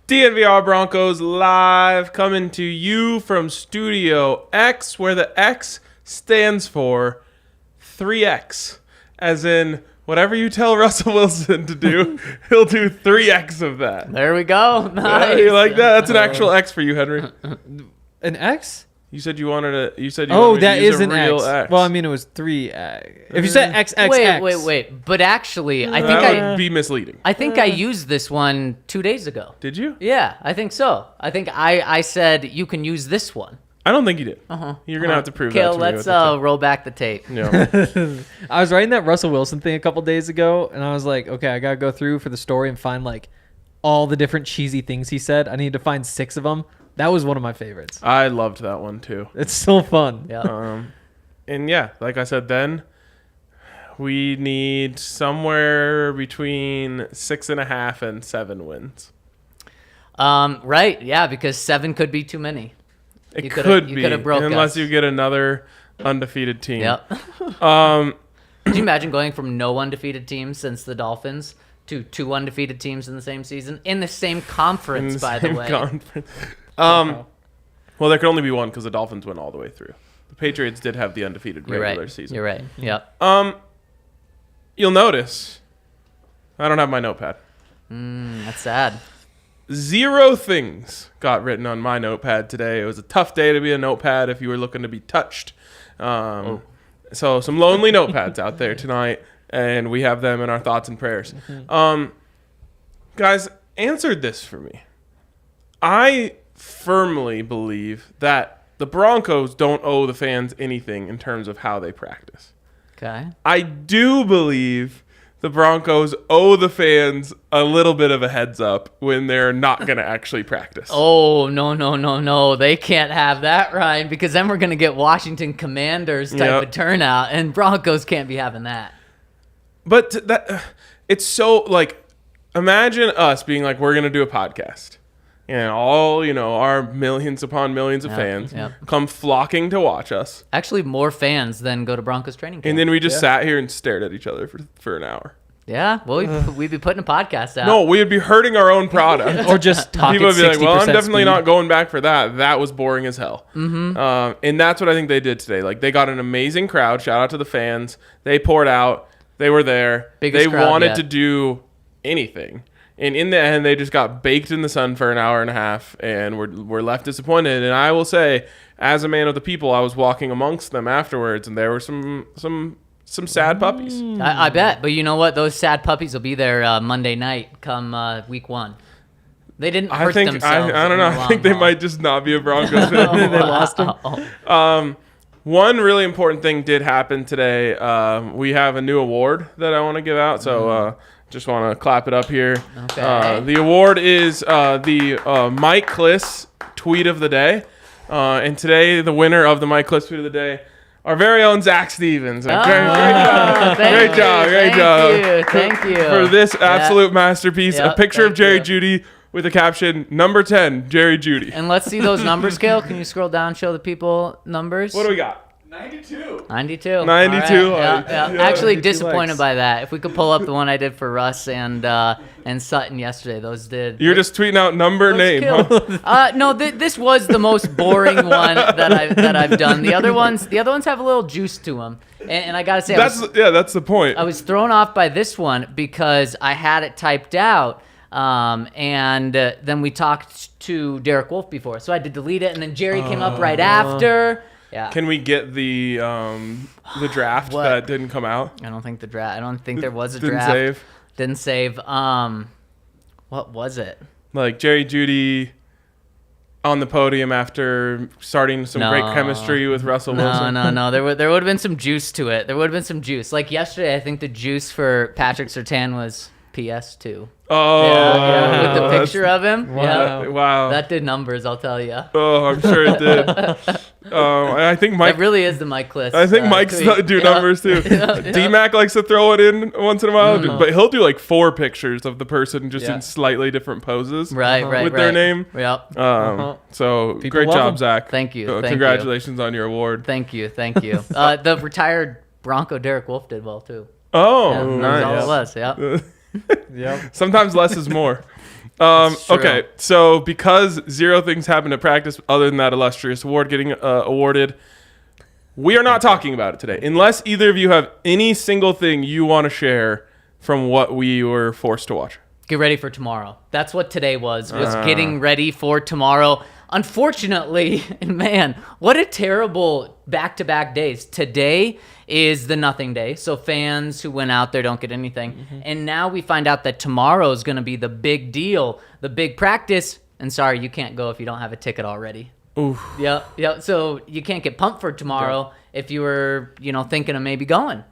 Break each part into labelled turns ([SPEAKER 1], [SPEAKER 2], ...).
[SPEAKER 1] DNVR Broncos live, coming to you from Studio X, where the X stands for 3X. As in, whatever you tell Russell Wilson to do, he'll do 3X of that.
[SPEAKER 2] There we go. Nice.
[SPEAKER 1] You like that? That's an actual X for you, Henry.
[SPEAKER 3] An X?
[SPEAKER 1] You said you wanted to. You said you wanted
[SPEAKER 3] that
[SPEAKER 1] to use
[SPEAKER 3] is
[SPEAKER 1] a
[SPEAKER 3] an
[SPEAKER 1] real
[SPEAKER 3] X.
[SPEAKER 1] X.
[SPEAKER 3] Well, I mean, it was 3. If you said XXX.
[SPEAKER 2] Wait. But actually, I think
[SPEAKER 1] that would be misleading.
[SPEAKER 2] I think I used this one 2 days ago.
[SPEAKER 1] Did you?
[SPEAKER 2] Yeah, I think so. I think I said you can use this one.
[SPEAKER 1] I don't think you did. You're gonna have to prove
[SPEAKER 2] Kale,
[SPEAKER 1] that to
[SPEAKER 2] let's
[SPEAKER 1] me.
[SPEAKER 2] roll back the tape.
[SPEAKER 1] Yeah.
[SPEAKER 3] I was writing that Russell Wilson thing a couple days ago, and I was like, okay, I gotta go through for the story and find like all the different cheesy things he said. I need to find 6 of them. That was one of my favorites.
[SPEAKER 1] I loved that one too.
[SPEAKER 3] It's so fun.
[SPEAKER 2] Yeah.
[SPEAKER 1] And yeah, like I said then, we need somewhere between 6.5 and 7 wins.
[SPEAKER 2] Right. Yeah, because 7 could be too many.
[SPEAKER 1] It could be,
[SPEAKER 2] You could have broke
[SPEAKER 1] unless
[SPEAKER 2] us.
[SPEAKER 1] you get another undefeated team.
[SPEAKER 2] Yep. Could you imagine going from no undefeated teams since the Dolphins to 2 undefeated teams in the same season in the same conference?
[SPEAKER 1] In the
[SPEAKER 2] by
[SPEAKER 1] same
[SPEAKER 2] the way.
[SPEAKER 1] conference. Well, there could only be one because the Dolphins went all the way through. The Patriots did have the undefeated
[SPEAKER 2] You're
[SPEAKER 1] regular
[SPEAKER 2] right.
[SPEAKER 1] season.
[SPEAKER 2] You're right. Yep.
[SPEAKER 1] You'll notice I don't have my notepad.
[SPEAKER 2] That's sad.
[SPEAKER 1] 0 things got written on my notepad today. It was a tough day to be a notepad if you were looking to be touched. So some lonely notepads out there tonight, and we have them in our thoughts and prayers. Guys, answered this for me. I firmly believe that the Broncos don't owe the fans anything in terms of how they practice.
[SPEAKER 2] Okay.
[SPEAKER 1] I do believe the Broncos owe the fans a little bit of a heads up when they're not going to actually practice.
[SPEAKER 2] Oh, no. They can't have that, Ryan, because then we're going to get Washington Commanders type of turnout, and Broncos can't be having that.
[SPEAKER 1] But that it's so, like, imagine us being like, we're going to do a podcast. And all, our millions upon millions of fans come flocking to watch us.
[SPEAKER 2] Actually, more fans than go to Broncos training camp.
[SPEAKER 1] And then we just sat here and stared at each other for an hour.
[SPEAKER 2] Yeah, well, we'd be putting a podcast out.
[SPEAKER 1] No, we'd be hurting our own product.
[SPEAKER 3] Or just talk
[SPEAKER 1] People
[SPEAKER 3] at
[SPEAKER 1] would be like, well, I'm
[SPEAKER 3] 60%
[SPEAKER 1] definitely
[SPEAKER 3] speed.
[SPEAKER 1] not going back for that. That was boring as hell. And that's what I think they did today. Like, they got an amazing crowd. Shout out to the fans. They poured out. They were there.
[SPEAKER 2] Biggest
[SPEAKER 1] they
[SPEAKER 2] crowd
[SPEAKER 1] wanted
[SPEAKER 2] yet.
[SPEAKER 1] to do anything. And in the end, they just got baked in the sun for an hour and a half, and were left disappointed. And I will say, as a man of the people, I was walking amongst them afterwards, and there were some sad puppies.
[SPEAKER 2] I bet. But you know what? Those sad puppies will be there Monday night come week 1. They didn't hurt themselves.
[SPEAKER 1] I don't know. I think they might just not be a Broncos fan.
[SPEAKER 3] They lost them.
[SPEAKER 1] One really important thing did happen today. We have a new award that I want to give out, so just want to clap it up here.
[SPEAKER 2] Okay.
[SPEAKER 1] The award is the Mike Kliss Tweet of the Day. And today, the winner of the Mike Kliss Tweet of the Day, our very own Zac Stevens. Great job.
[SPEAKER 2] Thank you.
[SPEAKER 1] For this absolute masterpiece, a picture of
[SPEAKER 2] thank
[SPEAKER 1] Jerry
[SPEAKER 2] you.
[SPEAKER 1] Jeudy with the caption, number 10, Jerry Jeudy.
[SPEAKER 2] And let's see those numbers, Kale. Can you scroll down, show the people numbers?
[SPEAKER 1] What do we got?
[SPEAKER 2] 92.
[SPEAKER 1] 92.
[SPEAKER 2] All right. Yeah. Actually
[SPEAKER 3] 92
[SPEAKER 2] disappointed
[SPEAKER 3] likes.
[SPEAKER 2] by that. If we could pull up the one I did for Russ and Sutton yesterday, those did.
[SPEAKER 1] You're just tweeting out number name, huh?
[SPEAKER 2] No, this was the most boring one that I've done. The other ones have a little juice to them, and I gotta say,
[SPEAKER 1] That's the point.
[SPEAKER 2] I was thrown off by this one because I had it typed out, and then we talked to Derek Wolf before, so I had to delete it, and then Jerry came up right after. Yeah.
[SPEAKER 1] Can we get the draft
[SPEAKER 2] What?
[SPEAKER 1] that didn't come out?
[SPEAKER 2] I don't think there was a
[SPEAKER 1] Didn't
[SPEAKER 2] draft.
[SPEAKER 1] save?
[SPEAKER 2] Didn't save. What was it?
[SPEAKER 1] Like Jerry Jeudy on the podium after starting some great chemistry with Russell Wilson.
[SPEAKER 2] No. There would have been some juice to it. There would have been some juice. Like yesterday, I think the juice for Patrick Surtain was PS2.
[SPEAKER 1] Oh,
[SPEAKER 2] Yeah, with the picture of him.
[SPEAKER 3] Wow.
[SPEAKER 2] Yeah.
[SPEAKER 1] Wow.
[SPEAKER 2] That did numbers, I'll tell you.
[SPEAKER 1] Oh, I'm sure it did. I think Mike.
[SPEAKER 2] That really is the Mike Kliss.
[SPEAKER 1] I think Mike's
[SPEAKER 2] tweet.
[SPEAKER 1] do numbers too. D-Mac likes to throw it in once in a while, but he'll do like 4 pictures of the person just in slightly different poses.
[SPEAKER 2] Right.
[SPEAKER 1] With their name.
[SPEAKER 2] Yep.
[SPEAKER 1] So
[SPEAKER 3] People
[SPEAKER 1] great
[SPEAKER 3] love
[SPEAKER 1] job,
[SPEAKER 3] him.
[SPEAKER 1] Zach.
[SPEAKER 2] Thank you.
[SPEAKER 1] Congratulations on your award.
[SPEAKER 2] Thank you. The retired Bronco Derek Wolf did well too.
[SPEAKER 1] Oh,
[SPEAKER 2] Yeah, that was
[SPEAKER 1] nice.
[SPEAKER 2] all it was. Yep.
[SPEAKER 3] Yep.
[SPEAKER 1] Sometimes less is more.
[SPEAKER 2] That's true.
[SPEAKER 1] Okay, so because 0 things happened at practice other than that illustrious award getting awarded, we are not talking about it today. Unless either of you have any single thing you want to share from what we were forced to watch.
[SPEAKER 2] Get ready for tomorrow. That's what today was getting ready for tomorrow. Unfortunately, man, what a terrible back-to-back days. Today is the nothing day, so fans who went out there don't get anything. Mm-hmm. And now we find out that tomorrow is going to be the big deal, the big practice. And sorry, you can't go if you don't have a ticket already.
[SPEAKER 1] Oof.
[SPEAKER 2] Yep. So you can't get pumped for tomorrow if you were, thinking of maybe going.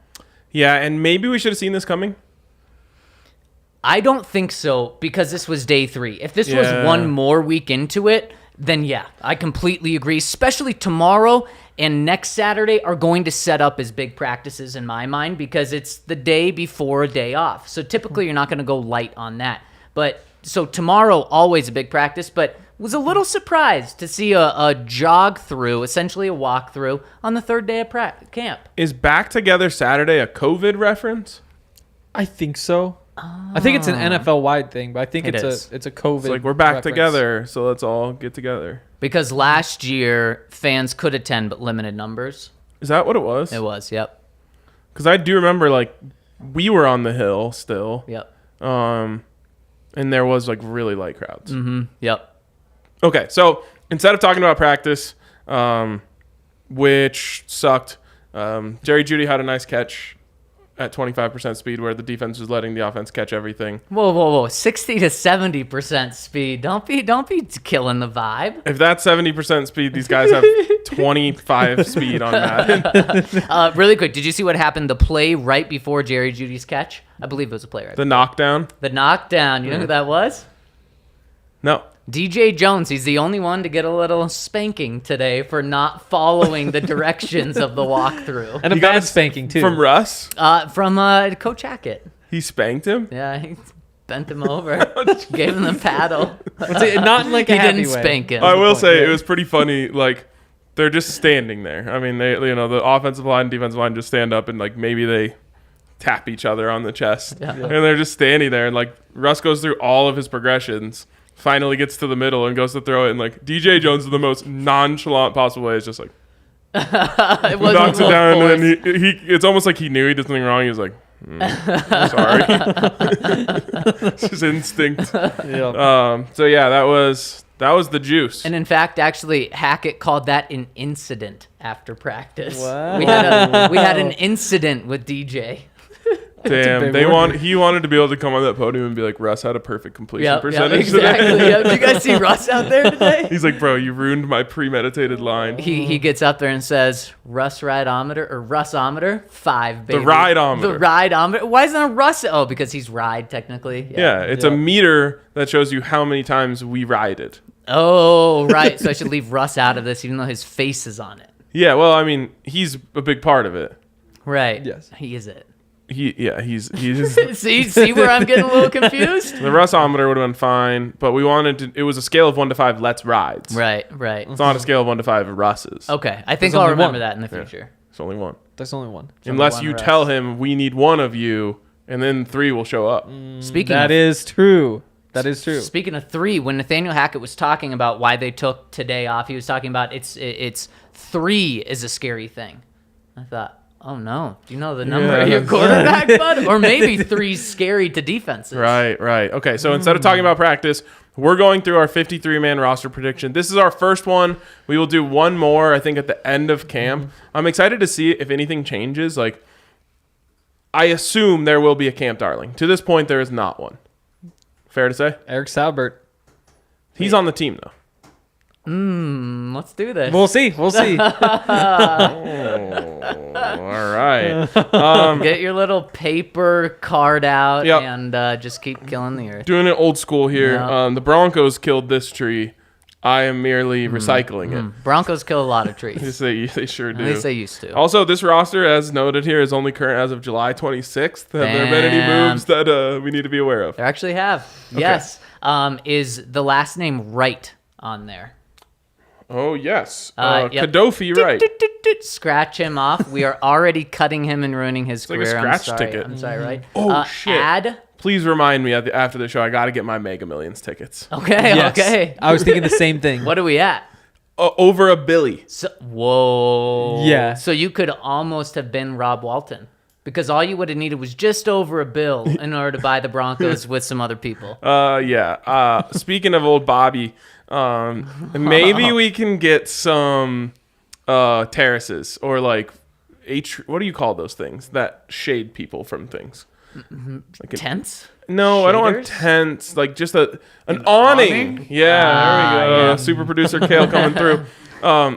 [SPEAKER 1] Yeah, and maybe we should have seen this coming.
[SPEAKER 2] I don't think so, because this was day 3. If this was one more week into it, then yeah, I completely agree. Especially tomorrow and next Saturday are going to set up as big practices in my mind, because it's the day before a day off. So typically you're not going to go light on that. But so tomorrow, always a big practice, but was a little surprised to see a jog through, essentially a walk through on the 3rd day of camp.
[SPEAKER 1] Is Back Together Saturday a COVID reference?
[SPEAKER 3] I think so. I think it's an NFL-wide thing, but I think it's a COVID.
[SPEAKER 1] It's like, we're back
[SPEAKER 3] reference.
[SPEAKER 1] together, so let's all get together.
[SPEAKER 2] Because last year, fans could attend, but limited numbers.
[SPEAKER 1] Is that what it was?
[SPEAKER 2] It was, yep.
[SPEAKER 1] Because I do remember, we were on the hill still.
[SPEAKER 2] Yep.
[SPEAKER 1] And there was, really light crowds.
[SPEAKER 2] Mm-hmm. Yep.
[SPEAKER 1] Okay, so instead of talking about practice, which sucked, Jerry Jeudy had a nice catch at 25% speed where the defense was letting the offense catch everything.
[SPEAKER 2] Whoa. 60 to 70% speed. Don't be killing the vibe.
[SPEAKER 1] If that's 70% speed, these guys have 25 speed on Madden.
[SPEAKER 2] Really quick, did you see what happened? The play right before Jerry Jeudy's catch? I believe it was a play right.
[SPEAKER 1] The knockdown?
[SPEAKER 2] The knockdown. You know who that was?
[SPEAKER 1] No.
[SPEAKER 2] DJ Jones. He's the only one to get a little spanking today for not following the directions of the walkthrough.
[SPEAKER 3] And a bad spanking, too.
[SPEAKER 1] From Russ?
[SPEAKER 2] From Coach Hackett.
[SPEAKER 1] He spanked him?
[SPEAKER 2] Yeah, he bent him over. Gave him the paddle.
[SPEAKER 3] Not like
[SPEAKER 2] he
[SPEAKER 3] a happy
[SPEAKER 2] didn't
[SPEAKER 3] way.
[SPEAKER 2] spank him.
[SPEAKER 1] I will say it was pretty funny. They're just standing there. I mean, the offensive line and defensive line just stand up and maybe they tap each other on the chest.
[SPEAKER 2] Yeah.
[SPEAKER 1] And they're just standing there. And Russ goes through all of his progressions, finally gets to the middle and goes to throw it. And DJ Jones, in the most nonchalant possible way, is just
[SPEAKER 2] it
[SPEAKER 1] knocks it down. And then it's almost like he knew he did something wrong. He was like, I'm sorry. It's his instinct.
[SPEAKER 3] Yeah.
[SPEAKER 1] So yeah, that was the juice.
[SPEAKER 2] And in fact, actually, Hackett called that an incident after practice.
[SPEAKER 3] Wow.
[SPEAKER 2] We had an incident with DJ.
[SPEAKER 1] Damn, he wanted to be able to come on that podium and be like, Russ had a perfect completion percentage
[SPEAKER 2] exactly.
[SPEAKER 1] today.
[SPEAKER 2] Did you guys see Russ out there today?
[SPEAKER 1] He's like, bro, you ruined my premeditated line.
[SPEAKER 2] He gets up there and says, Russometer, 5, baby.
[SPEAKER 1] The rideometer.
[SPEAKER 2] The rideometer. Why isn't it a Russ? Oh, because he's ride, technically.
[SPEAKER 1] Yeah, it's a meter that shows you how many times we rided.
[SPEAKER 2] Oh, right. So I should leave Russ out of this, even though his face is on it.
[SPEAKER 1] Yeah, well, I mean, he's a big part of it.
[SPEAKER 2] Right.
[SPEAKER 3] Yes.
[SPEAKER 2] He is it.
[SPEAKER 1] He's
[SPEAKER 2] see where I'm getting a little confused?
[SPEAKER 1] The Russometer would have been fine, but it was a scale of 1 to 5 let's rides.
[SPEAKER 2] Right.
[SPEAKER 1] It's not a scale of 1 to 5 Russes.
[SPEAKER 2] Okay. I think
[SPEAKER 3] There's
[SPEAKER 2] I'll
[SPEAKER 3] only
[SPEAKER 2] remember
[SPEAKER 3] one.
[SPEAKER 2] that in the future.
[SPEAKER 1] It's only one.
[SPEAKER 3] There's only one.
[SPEAKER 1] Unless
[SPEAKER 2] one
[SPEAKER 1] you
[SPEAKER 2] Russ.
[SPEAKER 1] tell him we need one of you, and then 3 will show up.
[SPEAKER 3] That is true. That is true.
[SPEAKER 2] Speaking of 3, when Nathaniel Hackett was talking about why they took today off, he was talking about it's 3 is a scary thing. I thought, oh no, do you know the number of your quarterback, bud? Or maybe 3's scary to defenses.
[SPEAKER 1] Right. Okay, so instead of talking about practice, we're going through our 53-man roster prediction. This is our first one. We will do one more, I think, at the end of camp. I'm excited to see if anything changes. I assume there will be a Camp Darling. To this point, there is not one. Fair to say?
[SPEAKER 3] Eric Saubert.
[SPEAKER 1] He's on the team, though.
[SPEAKER 2] Let's do this.
[SPEAKER 3] We'll see.
[SPEAKER 1] All right.
[SPEAKER 2] Get your little paper card out
[SPEAKER 1] Yep.
[SPEAKER 2] and just keep killing the earth.
[SPEAKER 1] Doing it old school here.
[SPEAKER 2] Yeah.
[SPEAKER 1] The Broncos killed this tree. I am merely recycling it.
[SPEAKER 2] Broncos kill a lot of trees.
[SPEAKER 1] They sure do.
[SPEAKER 2] At least they used to.
[SPEAKER 1] Also, this roster, as noted here, is only current as of July 26th. Have there been any moves that we need to be aware of?
[SPEAKER 2] They actually have.
[SPEAKER 1] Okay.
[SPEAKER 2] Yes. Is the last name Wright on there?
[SPEAKER 1] Oh, yes.
[SPEAKER 2] Yep.
[SPEAKER 1] Kadofi, right.
[SPEAKER 2] Scratch him off. We are already cutting him and ruining his
[SPEAKER 1] like a
[SPEAKER 2] career.
[SPEAKER 1] scratch ticket.
[SPEAKER 2] I'm sorry, right?
[SPEAKER 1] Oh, shit.
[SPEAKER 2] Add
[SPEAKER 1] please remind me after the show. I got to get my Mega Millions tickets.
[SPEAKER 2] Okay,
[SPEAKER 3] Yes.
[SPEAKER 2] okay.
[SPEAKER 3] I was thinking the same thing.
[SPEAKER 2] What are we at?
[SPEAKER 1] Over $1 billion.
[SPEAKER 2] So, whoa.
[SPEAKER 3] Yeah.
[SPEAKER 2] So you could almost have been Rob Walton because all you would have needed was just over $1 billion in order to buy the Broncos with some other people.
[SPEAKER 1] Yeah. Speaking of old Bobby, maybe we can get some terraces or like what do you call those things that shade people from things? Like
[SPEAKER 2] Tents?
[SPEAKER 1] No, I don't want
[SPEAKER 2] Shaders?
[SPEAKER 1] tents. Like just an awning. Yeah, there we go.
[SPEAKER 2] yeah.
[SPEAKER 1] Super producer Kale coming through.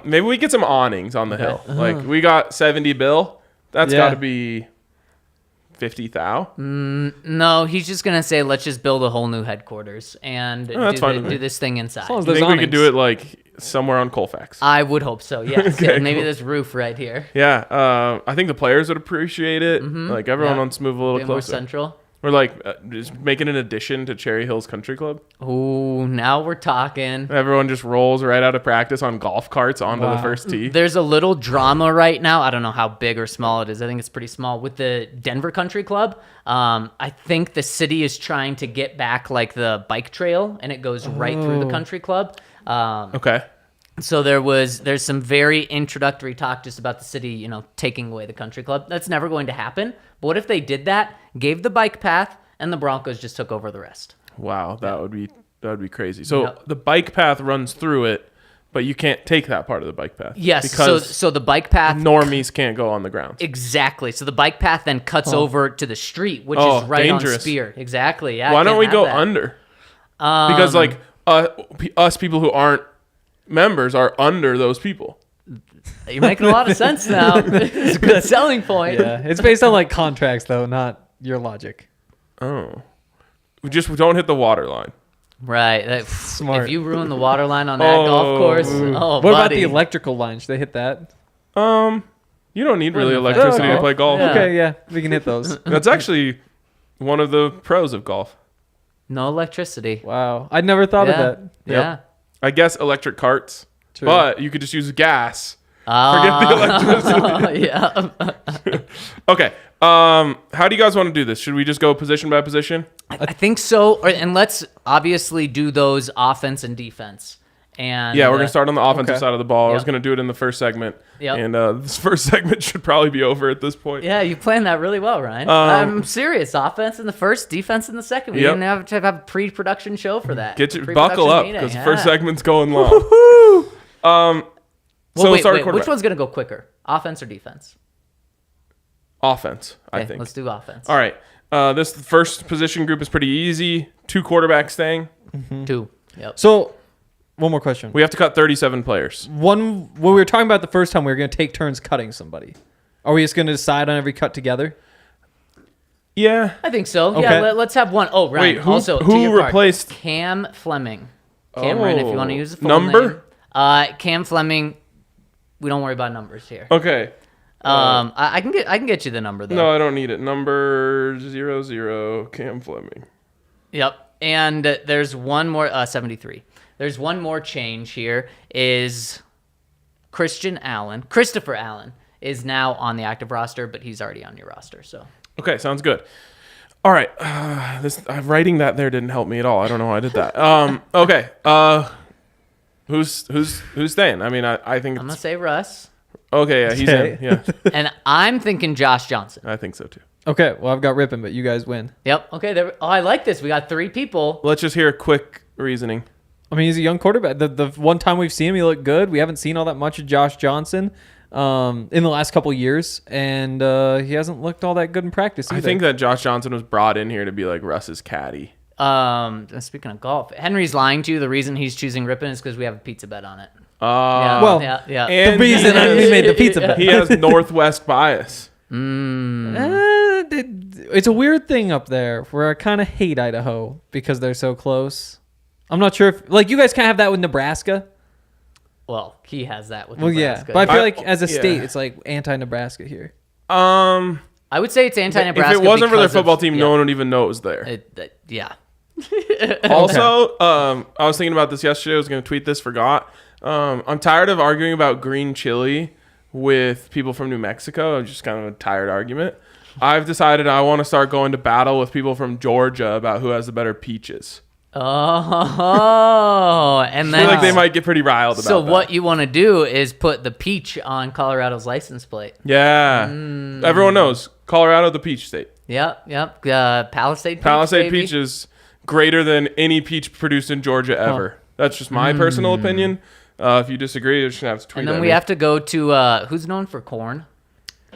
[SPEAKER 1] Maybe we get some awnings on the hill. Like we got 70 bill. That's
[SPEAKER 3] Yeah.
[SPEAKER 1] got to be 50 thou.
[SPEAKER 2] No, he's just going to say, let's just build a whole new headquarters and
[SPEAKER 1] that's fine with me.
[SPEAKER 2] do this thing inside.
[SPEAKER 3] long as
[SPEAKER 1] I
[SPEAKER 3] there's
[SPEAKER 1] think we could
[SPEAKER 3] awnings.
[SPEAKER 1] do it like somewhere on Colfax.
[SPEAKER 2] I would hope so, yes.
[SPEAKER 1] Okay,
[SPEAKER 2] Yeah, maybe
[SPEAKER 1] cool.
[SPEAKER 2] this roof right here.
[SPEAKER 1] Yeah, I think the players would appreciate it. Like everyone
[SPEAKER 2] Yeah.
[SPEAKER 1] wants to move a little
[SPEAKER 2] Be more
[SPEAKER 1] closer.
[SPEAKER 2] central.
[SPEAKER 1] Or like just make it an addition to Cherry Hills Country Club.
[SPEAKER 2] Ooh, now we're talking.
[SPEAKER 1] Everyone just rolls right out of practice on golf carts onto the
[SPEAKER 3] Wow.
[SPEAKER 1] first tee.
[SPEAKER 2] There's a little drama right now. I don't know how big or small it is. I think it's pretty small with the Denver Country Club. I think the city is trying to get back like the bike trail, and it goes right through the country club.
[SPEAKER 1] Okay.
[SPEAKER 2] So there's some very introductory talk just about the city, taking away the country club. That's never going to happen. But what if they did that, gave the bike path, and the Broncos just took over the rest?
[SPEAKER 1] Wow, that would be crazy. So
[SPEAKER 2] Yep.
[SPEAKER 1] the bike path runs through it, but you can't take that part of the bike path.
[SPEAKER 2] Yes.
[SPEAKER 1] because
[SPEAKER 2] So the bike path.
[SPEAKER 1] normies can't go on the ground.
[SPEAKER 2] Exactly. So the bike path then cuts over to the street, which
[SPEAKER 1] Oh,
[SPEAKER 2] is right
[SPEAKER 1] dangerous.
[SPEAKER 2] on Spear. Exactly. Yeah.
[SPEAKER 1] Why don't
[SPEAKER 2] can't
[SPEAKER 1] we
[SPEAKER 2] have
[SPEAKER 1] go
[SPEAKER 2] that.
[SPEAKER 1] under? Because like us people who aren't members are under those people.
[SPEAKER 2] You're making a lot of sense now. It's a good selling point.
[SPEAKER 3] Yeah, it's based on like contracts though, not your logic.
[SPEAKER 1] Oh, we don't hit the water line.
[SPEAKER 2] Right.
[SPEAKER 3] Smart.
[SPEAKER 2] If you ruin the water line on that golf course,
[SPEAKER 3] What about
[SPEAKER 2] buddy.
[SPEAKER 3] the electrical line? Should they hit that?
[SPEAKER 1] You don't need really
[SPEAKER 2] Wouldn't affect
[SPEAKER 1] electricity to
[SPEAKER 3] golf.
[SPEAKER 1] play golf.
[SPEAKER 2] Yeah.
[SPEAKER 3] Okay, yeah, we can hit those.
[SPEAKER 1] That's actually one of the pros of golf.
[SPEAKER 2] No electricity.
[SPEAKER 3] Wow, I'd never thought
[SPEAKER 2] Yeah.
[SPEAKER 3] of that.
[SPEAKER 2] Yeah.
[SPEAKER 1] I guess electric carts,
[SPEAKER 3] True.
[SPEAKER 1] but you could just use gas.
[SPEAKER 2] Ah.
[SPEAKER 1] Forget the electricity.
[SPEAKER 2] Yeah.
[SPEAKER 1] Okay. How do you guys want to do this? Should we just go position by position?
[SPEAKER 2] I think so. And let's obviously do those offense and defense. And
[SPEAKER 1] Yeah, we're gonna start on the offensive
[SPEAKER 3] okay.
[SPEAKER 1] side of the ball. I was
[SPEAKER 2] Yep.
[SPEAKER 1] gonna do it in the first segment,
[SPEAKER 2] Yep.
[SPEAKER 1] and this first segment should probably be over at this point.
[SPEAKER 2] Yeah, you planned that really well, Ryan. I'm serious. Offense in the first, defense in the second. We
[SPEAKER 1] Yep.
[SPEAKER 2] didn't have to have a pre-production show for that.
[SPEAKER 1] Get your
[SPEAKER 2] Pre-production
[SPEAKER 1] buckle up
[SPEAKER 2] meeting,
[SPEAKER 1] because the
[SPEAKER 2] yeah.
[SPEAKER 1] first segment's going long.
[SPEAKER 2] Well, wait,
[SPEAKER 1] start
[SPEAKER 2] which
[SPEAKER 1] quarterback.
[SPEAKER 2] one's gonna go quicker, offense or defense?
[SPEAKER 1] Offense, I
[SPEAKER 2] Okay,
[SPEAKER 1] think.
[SPEAKER 2] let's do offense.
[SPEAKER 1] All right. This first position group is pretty easy. 2 quarterbacks staying.
[SPEAKER 2] 2. Yep.
[SPEAKER 3] So, one more question.
[SPEAKER 1] We have to cut 37 players.
[SPEAKER 3] When we were talking about the first time, we were going to take turns cutting somebody. Are we just going to decide on every cut together?
[SPEAKER 1] Yeah.
[SPEAKER 2] I think so.
[SPEAKER 3] Okay.
[SPEAKER 2] Yeah, let's have one. Oh, Ryan.
[SPEAKER 1] Wait, who-
[SPEAKER 2] also, to
[SPEAKER 1] who
[SPEAKER 2] your part,
[SPEAKER 1] replaced-
[SPEAKER 2] Cam Fleming? Cameron, if you want to use the full
[SPEAKER 1] Number?
[SPEAKER 2] name. Cam Fleming. We don't worry about numbers here.
[SPEAKER 1] Okay.
[SPEAKER 2] I can get you the number though.
[SPEAKER 1] No, I don't need it. Number 00, Cam Fleming.
[SPEAKER 2] Yep. And there's one more 73. There's one more change here. Is Christopher Allen is now on the active roster, but he's already on your roster. So
[SPEAKER 1] Okay, sounds good. All right. Writing that there didn't help me at all. I don't know why I did that. Okay. Who's staying? I mean, I think
[SPEAKER 2] I'm gonna
[SPEAKER 1] it's,
[SPEAKER 2] say Russ,
[SPEAKER 1] okay. Yeah, he's
[SPEAKER 3] Okay.
[SPEAKER 1] in. Yeah,
[SPEAKER 2] and I'm thinking Josh Johnson.
[SPEAKER 1] I think so too.
[SPEAKER 3] Okay, well, I've got Rippin, but you guys win.
[SPEAKER 2] Yep. Okay. I like this. We got 3 people.
[SPEAKER 1] Let's just hear a quick reasoning.
[SPEAKER 3] I mean, he's a young quarterback. The one time we've seen him, he looked good. We haven't seen all that much of Josh Johnson in the last couple years, and he hasn't looked all that good in practice either.
[SPEAKER 1] I think that Josh Johnson was brought in here to be like Russ's caddy.
[SPEAKER 2] Speaking of golf, Henry's lying to you. The reason he's choosing Ripon is because we have a pizza bet on it.
[SPEAKER 3] Well,
[SPEAKER 2] yeah.
[SPEAKER 1] And
[SPEAKER 3] the reason we made the pizza bet.
[SPEAKER 1] he has Northwest bias.
[SPEAKER 3] It's a weird thing up there where I kind of hate Idaho because they're so close. I'm not sure if, like, you guys kind of have that with Nebraska.
[SPEAKER 2] Well, he has that with
[SPEAKER 3] Well,
[SPEAKER 2] Nebraska.
[SPEAKER 3] yeah, but I feel
[SPEAKER 1] I-
[SPEAKER 3] like as a
[SPEAKER 1] yeah.
[SPEAKER 3] state, it's like anti-Nebraska here.
[SPEAKER 2] I would say it's anti-Nebraska.
[SPEAKER 1] If it wasn't for their
[SPEAKER 2] because of-
[SPEAKER 1] football team,
[SPEAKER 2] yeah.
[SPEAKER 1] no one would even know it was there.
[SPEAKER 2] Yeah.
[SPEAKER 1] Also, I was thinking about this yesterday. I was going to tweet this, forgot. I'm tired of arguing about green chili with people from New Mexico. I'm just kind of a tired argument. I've decided I want to start going to battle with people from Georgia about who has the better peaches.
[SPEAKER 2] Oh, and
[SPEAKER 1] I
[SPEAKER 2] then
[SPEAKER 1] feel like they might get pretty riled about
[SPEAKER 2] so
[SPEAKER 1] that.
[SPEAKER 2] what you want to do is put the peach on Colorado's license plate.
[SPEAKER 1] Yeah. Everyone knows Colorado, the peach state.
[SPEAKER 2] Yep. Palisade peach.
[SPEAKER 1] Palisade
[SPEAKER 2] baby.
[SPEAKER 1] peach is greater than any peach produced in Georgia ever. That's just my personal opinion. If you disagree, you're just going to have to tweet
[SPEAKER 2] And then
[SPEAKER 1] at
[SPEAKER 2] we
[SPEAKER 1] me.
[SPEAKER 2] have to go to who's known for corn?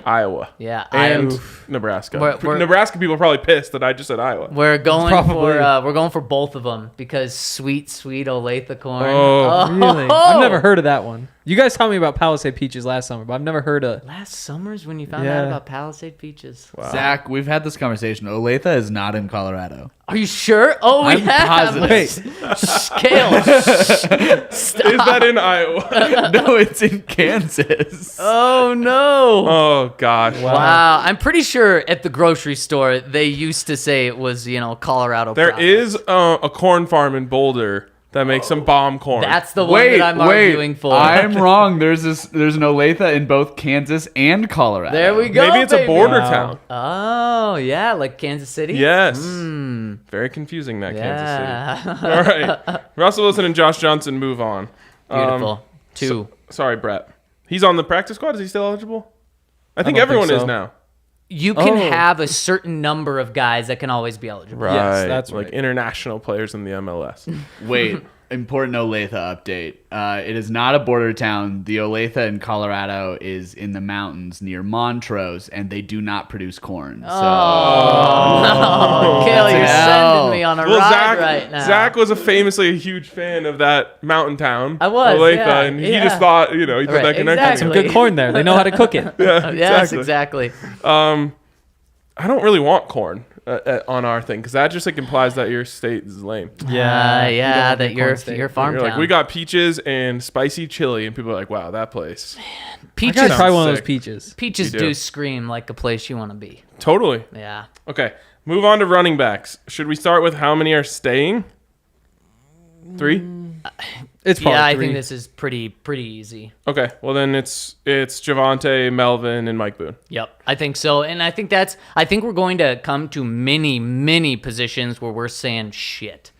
[SPEAKER 1] Iowa.
[SPEAKER 2] Yeah,
[SPEAKER 1] And
[SPEAKER 2] Iowa.
[SPEAKER 1] Nebraska.
[SPEAKER 2] We're-
[SPEAKER 1] Nebraska people are probably pissed that I just said Iowa.
[SPEAKER 2] We're going
[SPEAKER 3] Probably.
[SPEAKER 2] we're going for both of them because sweet Olathe corn.
[SPEAKER 1] Oh,
[SPEAKER 3] Really? I've never heard of that one. You guys told me about Palisade peaches last summer, but I've never heard of.
[SPEAKER 2] Last summer's when you found
[SPEAKER 3] Yeah.
[SPEAKER 2] out about Palisade peaches.
[SPEAKER 1] Wow.
[SPEAKER 4] Zach, we've had this conversation. Olathe is not in Colorado.
[SPEAKER 2] Are you sure? Oh, we
[SPEAKER 4] I'm
[SPEAKER 2] have.
[SPEAKER 4] positive.
[SPEAKER 2] Kale.
[SPEAKER 1] Is that in Iowa?
[SPEAKER 4] No, it's in Kansas.
[SPEAKER 2] Oh no.
[SPEAKER 1] Oh, gosh.
[SPEAKER 2] Wow. I'm pretty sure at the grocery store they used to say it was, Colorado.
[SPEAKER 1] There
[SPEAKER 2] product.
[SPEAKER 1] is a corn farm in Boulder that makes some bomb corn.
[SPEAKER 2] That's the one that I'm arguing for.
[SPEAKER 4] I'm wrong. There's an Olathe in both Kansas and Colorado.
[SPEAKER 2] There we go.
[SPEAKER 1] Maybe it's a
[SPEAKER 2] baby.
[SPEAKER 1] border
[SPEAKER 3] Wow.
[SPEAKER 1] town.
[SPEAKER 2] Oh yeah, like Kansas City.
[SPEAKER 1] Yes. Very confusing, that Kansas
[SPEAKER 2] Yeah.
[SPEAKER 1] City. All right. Russell Wilson and Josh Johnson move on.
[SPEAKER 2] Beautiful. Two.
[SPEAKER 1] Sorry, Brett. He's on the practice squad. Is he still eligible? I think
[SPEAKER 3] don't
[SPEAKER 1] everyone
[SPEAKER 3] think
[SPEAKER 1] is
[SPEAKER 3] so.
[SPEAKER 1] now.
[SPEAKER 2] You can
[SPEAKER 3] Oh.
[SPEAKER 2] have a certain number of guys that can always be eligible.
[SPEAKER 1] Right.
[SPEAKER 3] Yes, that's
[SPEAKER 1] like
[SPEAKER 3] right.
[SPEAKER 1] international players in the MLS.
[SPEAKER 4] Wait, important Olathe update. It is not a border town. The Olathe in Colorado is in the mountains near Montrose, and they do not produce corn.
[SPEAKER 2] Oh, Kale, you're
[SPEAKER 4] L.
[SPEAKER 2] sending me on a
[SPEAKER 1] Well,
[SPEAKER 2] ride right now.
[SPEAKER 1] Zach was famously a huge fan of that mountain town.
[SPEAKER 2] I was,
[SPEAKER 1] Olathe,
[SPEAKER 2] yeah,
[SPEAKER 1] and he
[SPEAKER 2] yeah.
[SPEAKER 1] just thought, he put
[SPEAKER 2] Right,
[SPEAKER 1] that connection.
[SPEAKER 2] exactly.
[SPEAKER 3] Some good corn there. They know how to cook it.
[SPEAKER 1] Yeah,
[SPEAKER 2] Yes, exactly.
[SPEAKER 1] I don't really want corn on our thing because that just implies that your state is lame.
[SPEAKER 2] Yeah,
[SPEAKER 3] you don't want to
[SPEAKER 2] that
[SPEAKER 3] be
[SPEAKER 2] you're
[SPEAKER 3] corn state.
[SPEAKER 2] you're farm
[SPEAKER 1] You're
[SPEAKER 2] town.
[SPEAKER 1] like, we got peaches and spicy chili, and people are like, wow, that place.
[SPEAKER 3] I
[SPEAKER 2] peaches.
[SPEAKER 3] gotta try one of those
[SPEAKER 1] sick.
[SPEAKER 3] peaches.
[SPEAKER 2] Peaches
[SPEAKER 1] You do.
[SPEAKER 2] do scream like a place you want to be.
[SPEAKER 1] Totally.
[SPEAKER 2] Yeah.
[SPEAKER 1] Okay, move on to running backs. Should we start with how many are staying? 3?
[SPEAKER 3] It's probably
[SPEAKER 2] Yeah, I
[SPEAKER 3] three.
[SPEAKER 2] think this is pretty easy.
[SPEAKER 1] Okay, well then it's Javonte, Melvin, and Mike Boone.
[SPEAKER 2] Yep, I think so, and I think we're going to come to many positions where we're saying shit.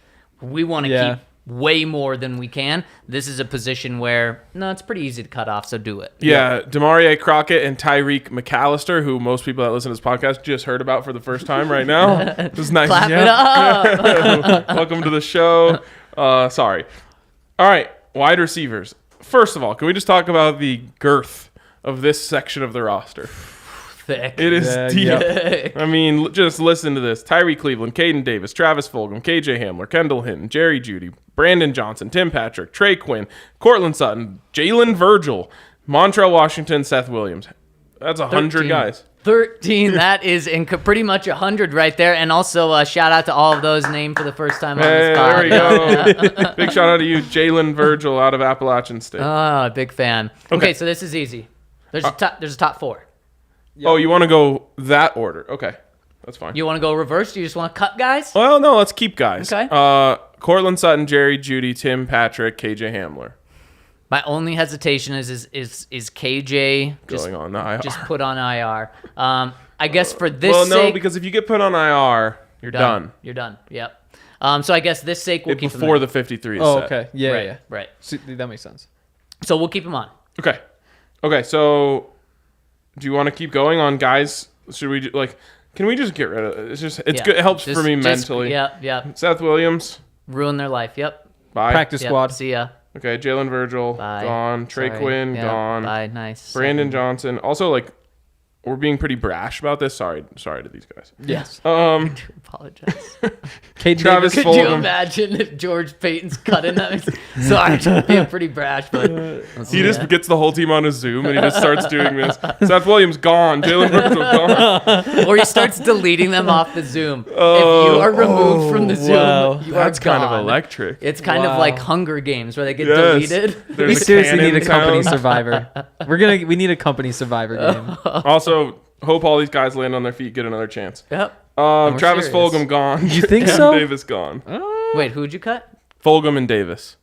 [SPEAKER 2] We want to
[SPEAKER 3] Yeah.
[SPEAKER 2] keep way more than we can. This is a position where it's pretty easy to cut off, so do it.
[SPEAKER 1] Yeah, Demarie Crockett and Tyreek McAllister, who most people that listen to this podcast just heard about for the first time right now. It was nice.
[SPEAKER 2] Clap
[SPEAKER 1] Yeah.
[SPEAKER 2] it up.
[SPEAKER 1] Welcome to the show. Sorry. All right, wide receivers. First of all, can we just talk about the girth of this section of the roster?
[SPEAKER 2] Thick.
[SPEAKER 1] It is
[SPEAKER 3] Yeah,
[SPEAKER 1] deep.
[SPEAKER 3] yep.
[SPEAKER 1] I mean, just listen to this. Tyree Cleveland, Caden Davis, Travis Fulgham, KJ Hamler, Kendall Hinton, Jerry Jeudy, Brandon Johnson, Tim Patrick, Trey Quinn, Cortland Sutton, Jalen Virgil, Montrell Washington, Seth Williams. That's 100
[SPEAKER 2] 13.
[SPEAKER 1] guys.
[SPEAKER 2] 13. That is pretty much 100 right there. And also shout out to all of those named for the first time on
[SPEAKER 1] Hey,
[SPEAKER 2] this pod.
[SPEAKER 1] there we go. Big shout out to you, Jalen Virgil out of Appalachian State.
[SPEAKER 2] Oh, big fan. Okay,
[SPEAKER 1] Okay.
[SPEAKER 2] so this is easy. There's a top 4.
[SPEAKER 1] Oh, you want to go that order? Okay, that's fine.
[SPEAKER 2] You want to go reverse? Do you just want to cut guys?
[SPEAKER 1] Well, no, let's keep guys.
[SPEAKER 2] Okay.
[SPEAKER 1] Cortland Sutton, Jerry Jeudy, Tim Patrick, KJ Hamler.
[SPEAKER 2] My only hesitation is KJ just,
[SPEAKER 1] Going on the IR.
[SPEAKER 2] just put on IR. I guess for this
[SPEAKER 1] Well, no,
[SPEAKER 2] sake,
[SPEAKER 1] because if you get put on IR, you're done.
[SPEAKER 2] You're done. Yep. So I guess this sake we'll keep him
[SPEAKER 1] Before
[SPEAKER 2] in.
[SPEAKER 1] the 53 is
[SPEAKER 3] Oh,
[SPEAKER 1] set.
[SPEAKER 3] okay. Yeah,
[SPEAKER 2] right,
[SPEAKER 3] yeah.
[SPEAKER 2] right.
[SPEAKER 3] So, that makes sense.
[SPEAKER 2] So we'll keep him on.
[SPEAKER 1] Okay, so do you want to keep going on guys? Should we can we just get rid of it? It's
[SPEAKER 2] Yeah.
[SPEAKER 1] good. It helps
[SPEAKER 2] Just-
[SPEAKER 1] for me
[SPEAKER 2] just-
[SPEAKER 1] mentally.
[SPEAKER 2] Yep.
[SPEAKER 1] Seth Williams,
[SPEAKER 2] Ruin their life. Yep.
[SPEAKER 1] bye.
[SPEAKER 3] Practice
[SPEAKER 2] Yep.
[SPEAKER 3] squad.
[SPEAKER 2] See ya.
[SPEAKER 1] Okay, Jalen Virgil,
[SPEAKER 2] Bye.
[SPEAKER 1] gone. Trey
[SPEAKER 2] Sorry.
[SPEAKER 1] Quinn,
[SPEAKER 2] Yep.
[SPEAKER 1] gone.
[SPEAKER 2] Bye. Nice.
[SPEAKER 1] Brandon Johnson. Also, we're being pretty brash about this. Sorry to these guys.
[SPEAKER 3] Yes.
[SPEAKER 2] Apologize.
[SPEAKER 3] Kate
[SPEAKER 1] Travis
[SPEAKER 3] Davis.
[SPEAKER 2] Could you
[SPEAKER 1] Fulgham.
[SPEAKER 2] imagine if George Payton's cutting them? Sorry, I'm being pretty brash, but
[SPEAKER 1] He just gets the whole team on a Zoom and he just starts doing this. Seth Williams gone. Jalen Virgil gone.
[SPEAKER 2] or he starts deleting them off the Zoom. If you are removed from the Zoom,
[SPEAKER 3] wow.
[SPEAKER 2] you
[SPEAKER 1] That's
[SPEAKER 2] are
[SPEAKER 1] kind of
[SPEAKER 2] gone.
[SPEAKER 1] electric.
[SPEAKER 2] It's kind of
[SPEAKER 3] Wow.
[SPEAKER 2] like Hunger Games where they get
[SPEAKER 1] Yes.
[SPEAKER 2] deleted.
[SPEAKER 1] There's
[SPEAKER 3] We
[SPEAKER 1] a
[SPEAKER 3] seriously need a
[SPEAKER 1] cannon
[SPEAKER 3] company
[SPEAKER 1] sound.
[SPEAKER 3] survivor. We need a company survivor game.
[SPEAKER 1] Also, hope all these guys land on their feet, get another chance.
[SPEAKER 2] Yep. we're
[SPEAKER 1] Travis
[SPEAKER 2] serious.
[SPEAKER 1] Fulgham gone.
[SPEAKER 3] You think
[SPEAKER 1] Cam
[SPEAKER 3] so?
[SPEAKER 1] Davis gone.
[SPEAKER 2] Wait, who'd you cut?
[SPEAKER 1] Fulgham and Davis.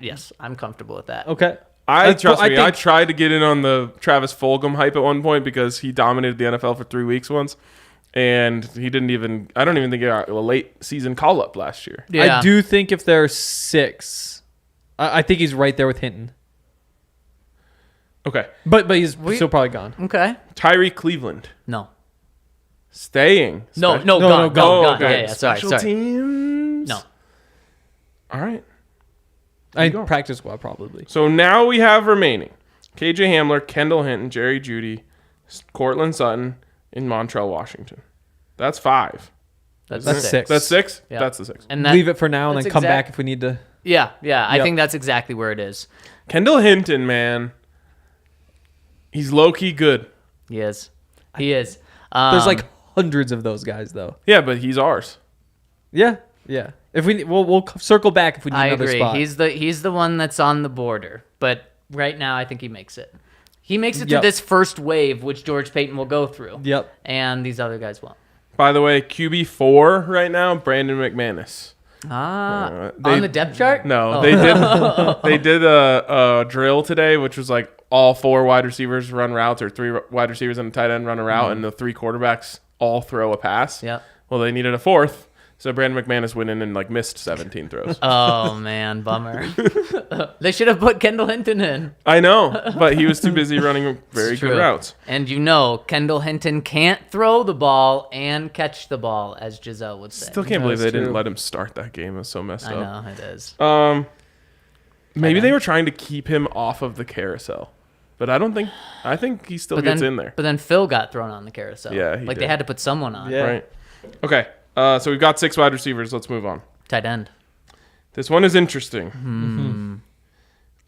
[SPEAKER 2] Yes, I'm comfortable with that.
[SPEAKER 3] Okay.
[SPEAKER 1] I
[SPEAKER 3] think-
[SPEAKER 1] tried to get in on the Travis Fulgham hype at one point because he dominated the NFL for 3 weeks once. And he didn't even, I don't even think he got a late season call up last year.
[SPEAKER 2] Yeah.
[SPEAKER 3] I do think if there are 6, I think he's right there with Hinton.
[SPEAKER 1] Okay.
[SPEAKER 3] But he's still probably gone.
[SPEAKER 2] Okay.
[SPEAKER 1] Tyree Cleveland.
[SPEAKER 2] No.
[SPEAKER 1] Staying.
[SPEAKER 2] No, gone.
[SPEAKER 1] Okay.
[SPEAKER 2] Yeah, sorry.
[SPEAKER 1] Special teams.
[SPEAKER 2] No.
[SPEAKER 1] All right.
[SPEAKER 3] Practice squad probably.
[SPEAKER 1] So now we have remaining KJ Hamler, Kendall Hinton, Jerry Jeudy, Cortland Sutton in Montrell, Washington. That's 5.
[SPEAKER 2] That's
[SPEAKER 3] That's 6.
[SPEAKER 1] That's 6?
[SPEAKER 2] Yeah.
[SPEAKER 1] That's the 6.
[SPEAKER 2] And that,
[SPEAKER 3] Leave it for now and then
[SPEAKER 2] that's
[SPEAKER 3] come back if we need to.
[SPEAKER 2] Yeah. I
[SPEAKER 3] Yep.
[SPEAKER 2] think that's exactly where it is.
[SPEAKER 1] Kendall Hinton, man. He's low-key good.
[SPEAKER 2] He is. There's
[SPEAKER 3] There's like hundreds of those guys though.
[SPEAKER 1] Yeah, but he's ours.
[SPEAKER 3] Yeah. If we'll circle back if we need
[SPEAKER 2] I
[SPEAKER 3] another
[SPEAKER 2] agree.
[SPEAKER 3] spot.
[SPEAKER 2] He's the one that's on the border, but right now I think he makes it. He makes it through
[SPEAKER 3] Yep.
[SPEAKER 2] this first wave, which George Payton will go through.
[SPEAKER 3] Yep.
[SPEAKER 2] And these other guys won't.
[SPEAKER 1] By the way, QB4 right now, Brandon McManus.
[SPEAKER 2] On the depth chart?
[SPEAKER 1] No, they did a drill today, which was like all 4 wide receivers run routes, or 3 wide receivers and a tight end run a route, and the 3 quarterbacks all throw a pass.
[SPEAKER 2] Yep.
[SPEAKER 1] Well, they needed a 4th, so Brandon McManus went in and like missed 17 throws.
[SPEAKER 2] Oh man, bummer. They should have put Kendall Hinton in.
[SPEAKER 1] I know, but he was too busy running very
[SPEAKER 2] It's true.
[SPEAKER 1] good routes.
[SPEAKER 2] And Kendall Hinton can't throw the ball and catch the ball, as Giselle would say.
[SPEAKER 1] Still can't believe they
[SPEAKER 3] That's
[SPEAKER 1] didn't
[SPEAKER 3] true.
[SPEAKER 1] let him start that game. It was so messed
[SPEAKER 2] I
[SPEAKER 1] up.
[SPEAKER 2] know it is.
[SPEAKER 1] Maybe they were trying to keep him off of the carousel, but I think he still gets in there.
[SPEAKER 2] But then Phil got thrown on the carousel.
[SPEAKER 1] Yeah, he
[SPEAKER 2] like
[SPEAKER 1] did.
[SPEAKER 2] they had to put someone on.
[SPEAKER 3] Yeah.
[SPEAKER 1] Right. Okay. So we've got 6 wide receivers. Let's move on.
[SPEAKER 2] Tight end.
[SPEAKER 1] This one is interesting.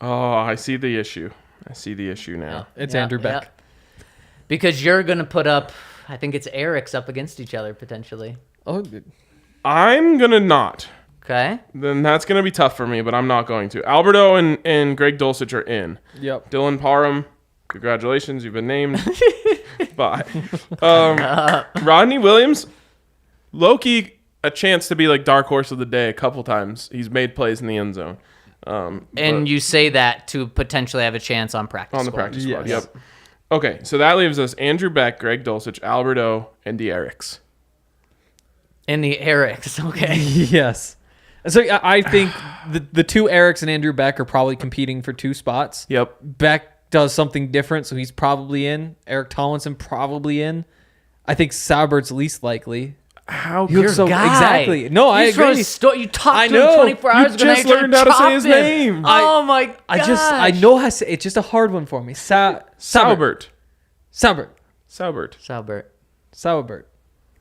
[SPEAKER 1] Oh, I see the issue. Now.
[SPEAKER 3] It's Andrew Beck.
[SPEAKER 2] Yeah. Because you're gonna put up, I think it's Eric's up against each other potentially.
[SPEAKER 3] Oh,
[SPEAKER 1] I'm gonna not.
[SPEAKER 2] Okay.
[SPEAKER 1] Then that's gonna be tough for me, but I'm not going to. Alberto and Greg Dulcich are in.
[SPEAKER 3] yep.
[SPEAKER 1] Dylan Parham, congratulations, you've been named. Bye. Rodney Williams, low-key a chance to be like dark horse of the day a couple times. He's made plays in the end zone.
[SPEAKER 2] And you say that to potentially have a chance on practice
[SPEAKER 1] on the
[SPEAKER 2] squad.
[SPEAKER 1] practice squad.
[SPEAKER 3] Yes.
[SPEAKER 1] Yep. Okay, so that leaves us Andrew Beck, Greg Dulcich, Alberto, and De'Erics.
[SPEAKER 2] In the Eric's, okay.
[SPEAKER 3] Yes. So I think the 2 Erics and Andrew Beck are probably competing for 2 spots.
[SPEAKER 1] Yep.
[SPEAKER 3] Beck does something different, so he's probably in. Eric Tomlinson probably in. I think Saubert's least likely.
[SPEAKER 1] How
[SPEAKER 3] He looks
[SPEAKER 2] Your
[SPEAKER 3] so
[SPEAKER 2] guy.
[SPEAKER 3] exactly. No, I
[SPEAKER 2] You
[SPEAKER 3] agree.
[SPEAKER 2] you talked
[SPEAKER 3] I
[SPEAKER 2] to him
[SPEAKER 3] know.
[SPEAKER 2] 24
[SPEAKER 3] You
[SPEAKER 2] hours ago.
[SPEAKER 1] just learned how to say his name.
[SPEAKER 2] Oh my gosh.
[SPEAKER 3] I know how to say it's just a hard one for me. Saubert.
[SPEAKER 1] Saubert.
[SPEAKER 2] Saubert.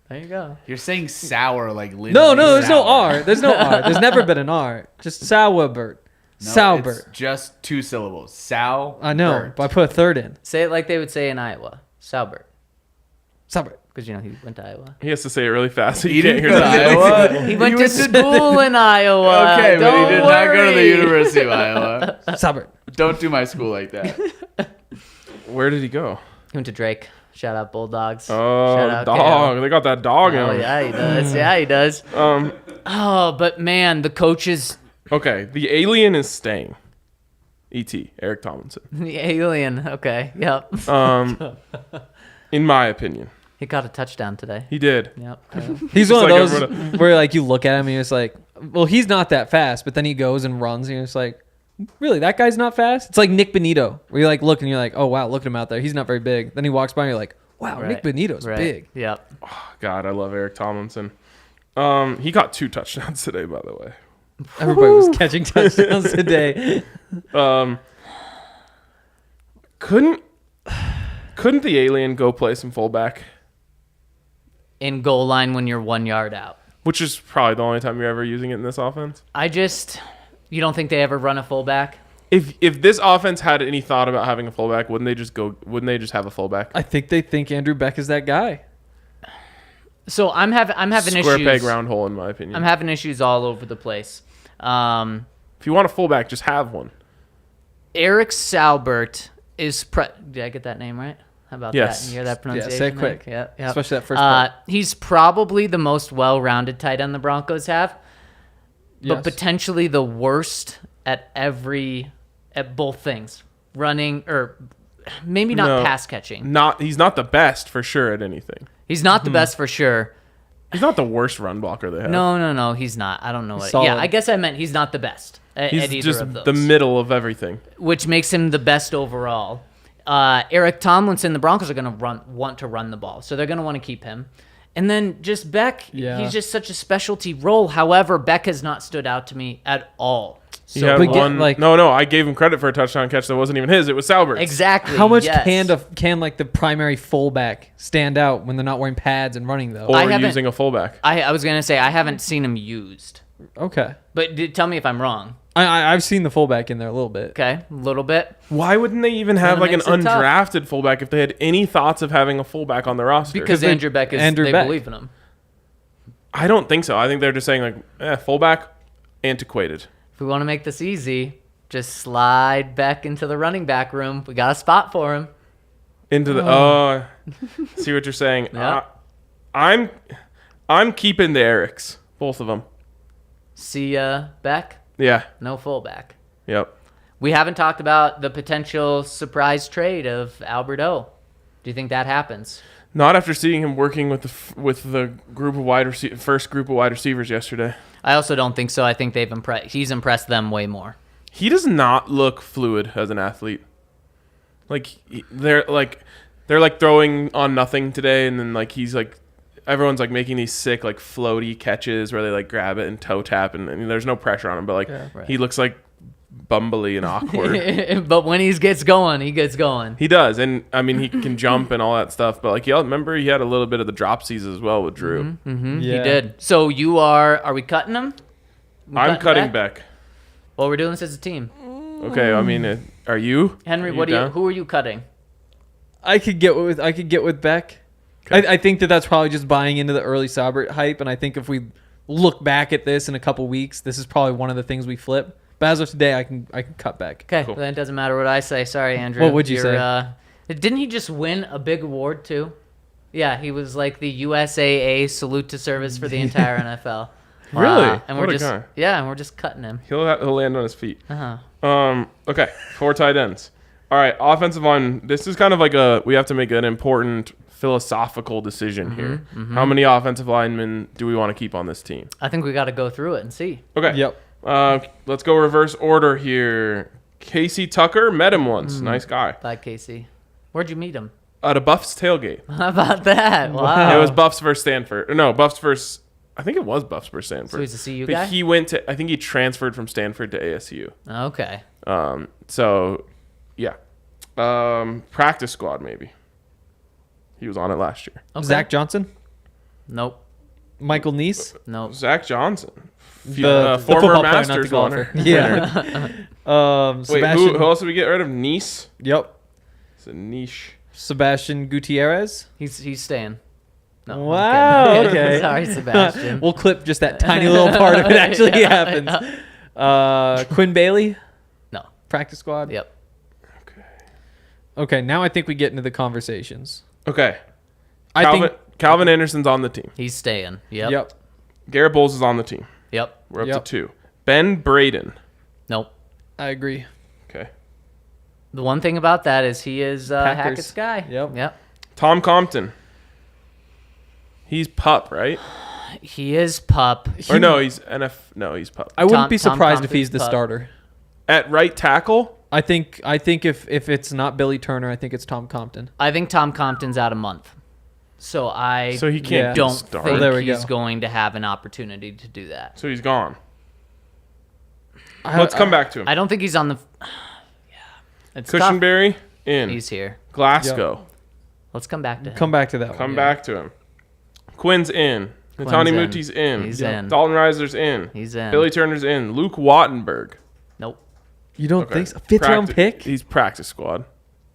[SPEAKER 2] There you go.
[SPEAKER 4] You're saying sour like Lindsay.
[SPEAKER 3] No, there's no
[SPEAKER 4] Sour.
[SPEAKER 3] R. There's no R. There's never been an R. Just Saubert.
[SPEAKER 4] No,
[SPEAKER 3] Saubert.
[SPEAKER 4] It's just 2 syllables. Sal.
[SPEAKER 3] I know, but I put a 3rd in.
[SPEAKER 2] Say it like they would say in Iowa. Saubert.
[SPEAKER 3] Saubert.
[SPEAKER 2] Because, he went to Iowa.
[SPEAKER 1] He has to say it really fast so
[SPEAKER 4] He
[SPEAKER 1] you can't
[SPEAKER 4] didn't
[SPEAKER 1] hear
[SPEAKER 4] go to
[SPEAKER 1] that.
[SPEAKER 4] Iowa.
[SPEAKER 2] He went to school in Iowa.
[SPEAKER 4] Okay, but he did
[SPEAKER 2] Don't
[SPEAKER 4] not go to the
[SPEAKER 2] worry.
[SPEAKER 4] University of Iowa.
[SPEAKER 3] Saubert.
[SPEAKER 4] Don't do my school like that.
[SPEAKER 1] Where did he go?
[SPEAKER 2] He went to Drake. Shout out Bulldogs.
[SPEAKER 1] Oh,
[SPEAKER 2] Shout out
[SPEAKER 1] dog.
[SPEAKER 2] Cal.
[SPEAKER 1] They got that dog in
[SPEAKER 2] Oh,
[SPEAKER 1] him.
[SPEAKER 2] yeah, he does. Yeah, he does. Oh, but man, the coaches,
[SPEAKER 1] Okay, the alien is staying. E.T., Eric Tomlinson.
[SPEAKER 2] the alien. Okay, yep.
[SPEAKER 1] In my opinion.
[SPEAKER 2] He caught a touchdown today.
[SPEAKER 1] He did.
[SPEAKER 2] Yep.
[SPEAKER 3] He's one of
[SPEAKER 1] like
[SPEAKER 3] those where like you look at him and you're just like, well, he's not that fast, but then he goes and runs and you're just like, really, that guy's not fast? It's like Nick Benito, where you like look and you're like, oh wow, look at him out there. He's not very big. Then he walks by and you're like, wow, Nick
[SPEAKER 2] Right.
[SPEAKER 3] Benito's
[SPEAKER 2] Right.
[SPEAKER 3] big.
[SPEAKER 2] Yep.
[SPEAKER 1] God, I love Eric Tomlinson. He got 2 touchdowns today, by the way.
[SPEAKER 3] Everybody was catching touchdowns today.
[SPEAKER 1] Couldn't the alien go play some fullback?
[SPEAKER 2] In goal line when you're 1 yard out.
[SPEAKER 1] Which is probably the only time you're ever using it in this offense.
[SPEAKER 2] You don't think they ever run a fullback?
[SPEAKER 1] If this offense had any thought about having a fullback, wouldn't they just have a fullback?
[SPEAKER 3] I think they think Andrew Beck is that guy.
[SPEAKER 2] So I'm having
[SPEAKER 1] Square
[SPEAKER 2] issues.
[SPEAKER 1] peg round hole, in my opinion.
[SPEAKER 2] I'm having issues all over the place.
[SPEAKER 1] If you want a fullback, just have one.
[SPEAKER 2] Eric Saubert is. Did I get that name right? How about
[SPEAKER 1] Yes.
[SPEAKER 2] that? You hear that
[SPEAKER 3] Yeah,
[SPEAKER 2] pronunciation?
[SPEAKER 3] say it quick.
[SPEAKER 2] Yeah,
[SPEAKER 3] Especially that first part.
[SPEAKER 2] He's probably the most well-rounded tight end the Broncos have, but
[SPEAKER 3] Yes.
[SPEAKER 2] potentially the worst at every at both things, running or maybe not
[SPEAKER 1] No.
[SPEAKER 2] pass catching.
[SPEAKER 1] He's not the best for sure at anything.
[SPEAKER 2] He's not the best for sure.
[SPEAKER 1] He's not the worst run blocker they have.
[SPEAKER 2] No, he's not. I don't know what.
[SPEAKER 3] Solid.
[SPEAKER 2] Yeah, I guess I meant he's not the best at
[SPEAKER 1] He's
[SPEAKER 2] either
[SPEAKER 1] just
[SPEAKER 2] of those.
[SPEAKER 1] the middle of everything.
[SPEAKER 2] Which makes him the best overall. Eric Tomlinson, the Broncos are going to want to run the ball, so they're going to want to keep him. And then just Beck, he's just such a specialty role. However, Beck has not stood out to me at all.
[SPEAKER 1] He
[SPEAKER 2] So
[SPEAKER 1] had
[SPEAKER 3] but get,
[SPEAKER 1] one.
[SPEAKER 3] like-
[SPEAKER 1] No, I gave him credit for a touchdown catch that wasn't even his. It was Sauber's.
[SPEAKER 2] exactly.
[SPEAKER 3] How much
[SPEAKER 2] yes.
[SPEAKER 3] can like the primary fullback stand out when they're not wearing pads and running though?
[SPEAKER 1] Or
[SPEAKER 2] I haven't-
[SPEAKER 1] using a fullback.
[SPEAKER 2] I was going to say I haven't seen him used,
[SPEAKER 3] Okay,
[SPEAKER 2] but tell me if I'm wrong.
[SPEAKER 3] I've seen the fullback in there a little bit.
[SPEAKER 2] Okay, a little bit.
[SPEAKER 1] Why wouldn't they even have
[SPEAKER 2] Kinda
[SPEAKER 1] like an
[SPEAKER 2] makes it tough.
[SPEAKER 1] undrafted fullback if they had any thoughts of having a fullback on the roster?
[SPEAKER 2] Because
[SPEAKER 3] they-
[SPEAKER 2] Andrew Beck is.
[SPEAKER 3] Andrew
[SPEAKER 2] they
[SPEAKER 3] Beck.
[SPEAKER 2] believe in him.
[SPEAKER 1] I don't think so. I think they're just saying like, fullback, antiquated.
[SPEAKER 2] If we want to make this easy, just slide Beck into the running back room. We got a spot for him.
[SPEAKER 1] Into the see what you're saying.
[SPEAKER 2] Yeah.
[SPEAKER 1] I'm keeping the Erics, both of them.
[SPEAKER 2] See ya, Beck.
[SPEAKER 1] Yeah.
[SPEAKER 2] No fullback.
[SPEAKER 1] Yep.
[SPEAKER 2] We haven't talked about the potential surprise trade of Albert O. Do you think that happens?
[SPEAKER 1] Not after seeing him working with the group of first group of wide receivers yesterday.
[SPEAKER 2] I also don't think so. I think he's impressed them way more.
[SPEAKER 1] He does not look fluid as an athlete. They're throwing on nothing today, and then he's everyone's making these sick floaty catches where they grab it and toe tap, and there's no pressure on him, but
[SPEAKER 2] right.
[SPEAKER 1] he looks bumbly and awkward.
[SPEAKER 2] But when he gets going, he gets going.
[SPEAKER 1] He does, and I mean he can jump and all that stuff. But remember he had a little bit of the dropsies as well with Drew.
[SPEAKER 2] He
[SPEAKER 3] Yeah.
[SPEAKER 2] did. So you are we cutting him?
[SPEAKER 1] I'm cutting Beck.
[SPEAKER 2] Well, we're doing this as a team.
[SPEAKER 1] Okay, I mean, are you
[SPEAKER 2] Henry,
[SPEAKER 1] Are
[SPEAKER 2] who are you cutting?
[SPEAKER 3] I could get with Beck.
[SPEAKER 1] Okay.
[SPEAKER 3] I think that's probably just buying into the early Saubert hype, and I think if we look back at this in a couple weeks, this is probably one of the things we flip. But as of today, I can cut Beck.
[SPEAKER 2] Okay,
[SPEAKER 1] Cool.
[SPEAKER 2] then it doesn't matter what I say. Sorry, Andrew.
[SPEAKER 3] What would you say?
[SPEAKER 2] Didn't he just win a big award too? Yeah, he was the USAA salute to service for the entire NFL.
[SPEAKER 1] Really?
[SPEAKER 2] And
[SPEAKER 1] What
[SPEAKER 2] we're
[SPEAKER 1] a
[SPEAKER 2] just
[SPEAKER 1] guy.
[SPEAKER 2] and we're just cutting him.
[SPEAKER 1] He'll land on his feet.
[SPEAKER 2] Uh-huh.
[SPEAKER 1] Okay, 4 tight ends. All right, offensive line. This is kind of we have to make an important philosophical decision here. How many offensive linemen do we want to keep on this team?
[SPEAKER 2] I think we got to go through it and see.
[SPEAKER 1] Okay.
[SPEAKER 3] Yep.
[SPEAKER 1] Let's go reverse order here. Casey Tucker, met him once. Nice guy.
[SPEAKER 2] Bye, Casey. Where'd you meet him?
[SPEAKER 1] At a Buffs tailgate.
[SPEAKER 2] How about that? Wow.
[SPEAKER 1] It was Buffs versus Stanford. No, Buffs versus. I think it was Buffs versus Stanford.
[SPEAKER 2] So he's a CU
[SPEAKER 1] But
[SPEAKER 2] guy?
[SPEAKER 1] he went to. I think he transferred from Stanford to ASU.
[SPEAKER 2] Okay.
[SPEAKER 1] So, yeah. Practice squad maybe. He was on it last year.
[SPEAKER 2] Okay.
[SPEAKER 3] Zach Johnson,
[SPEAKER 2] Nope.
[SPEAKER 3] Michael Neese,
[SPEAKER 2] Nope.
[SPEAKER 1] Zach Johnson,
[SPEAKER 3] the
[SPEAKER 1] former
[SPEAKER 3] football player, not the
[SPEAKER 1] Masters
[SPEAKER 3] golfer.
[SPEAKER 1] winner.
[SPEAKER 3] Yeah.
[SPEAKER 1] Wait,
[SPEAKER 3] Sebastian.
[SPEAKER 1] who else did we get rid of? Nice.
[SPEAKER 3] Yep.
[SPEAKER 1] It's a niche.
[SPEAKER 3] Sebastian Gutierrez.
[SPEAKER 2] He's staying. No, I'm
[SPEAKER 3] Wow,
[SPEAKER 2] kidding.
[SPEAKER 3] okay.
[SPEAKER 2] Sorry, Sebastian.
[SPEAKER 3] We'll clip just that tiny little part of it actually happens. Quinn Bailey,
[SPEAKER 2] No.
[SPEAKER 3] practice squad.
[SPEAKER 2] Yep.
[SPEAKER 3] Okay, now I think we get into the conversations.
[SPEAKER 1] Okay.
[SPEAKER 3] I think.
[SPEAKER 1] Calvin Anderson's on the team.
[SPEAKER 2] He's staying. Yep.
[SPEAKER 3] Yep.
[SPEAKER 1] Garrett Bowles is on the team.
[SPEAKER 2] Yep.
[SPEAKER 1] We're up
[SPEAKER 3] Yep.
[SPEAKER 1] to 2. Ben Braden.
[SPEAKER 2] Nope.
[SPEAKER 3] I agree.
[SPEAKER 1] Okay.
[SPEAKER 2] The one thing about that is he is
[SPEAKER 3] Packers.
[SPEAKER 2] Hackett's guy.
[SPEAKER 3] Yep.
[SPEAKER 2] Yep.
[SPEAKER 1] Tom Compton. He's pup, right?
[SPEAKER 2] He is pup.
[SPEAKER 1] Or no, he's he's pup.
[SPEAKER 3] I wouldn't
[SPEAKER 2] Tom-
[SPEAKER 3] be
[SPEAKER 2] Tom
[SPEAKER 3] surprised if
[SPEAKER 2] Compton's
[SPEAKER 3] he's the
[SPEAKER 2] pup.
[SPEAKER 3] starter.
[SPEAKER 1] At right tackle,
[SPEAKER 3] I think if it's not Billy Turner, I think it's Tom Compton.
[SPEAKER 2] I think Tom Compton's out a month. So I
[SPEAKER 1] so he can't
[SPEAKER 3] Yeah.
[SPEAKER 2] don't
[SPEAKER 1] start.
[SPEAKER 2] think
[SPEAKER 3] There we
[SPEAKER 2] he's
[SPEAKER 3] go.
[SPEAKER 2] going to have an opportunity to do that.
[SPEAKER 1] So he's gone. Let's come back to him.
[SPEAKER 2] I don't think he's on the. Yeah. It's tough.
[SPEAKER 1] Cushenberry in.
[SPEAKER 2] He's here.
[SPEAKER 1] Glasgow.
[SPEAKER 2] Let's come back to him.
[SPEAKER 3] Come back to that one.
[SPEAKER 1] Come back to him. Quinn's in. Natani
[SPEAKER 2] in.
[SPEAKER 1] Muti's in.
[SPEAKER 2] He's in.
[SPEAKER 1] Dalton Reiser's in.
[SPEAKER 2] He's in.
[SPEAKER 1] Billy Turner's in. Luke Wattenberg.
[SPEAKER 2] Nope.
[SPEAKER 3] You don't
[SPEAKER 1] Okay.
[SPEAKER 3] think so? Fifth round pick?
[SPEAKER 1] He's practice squad.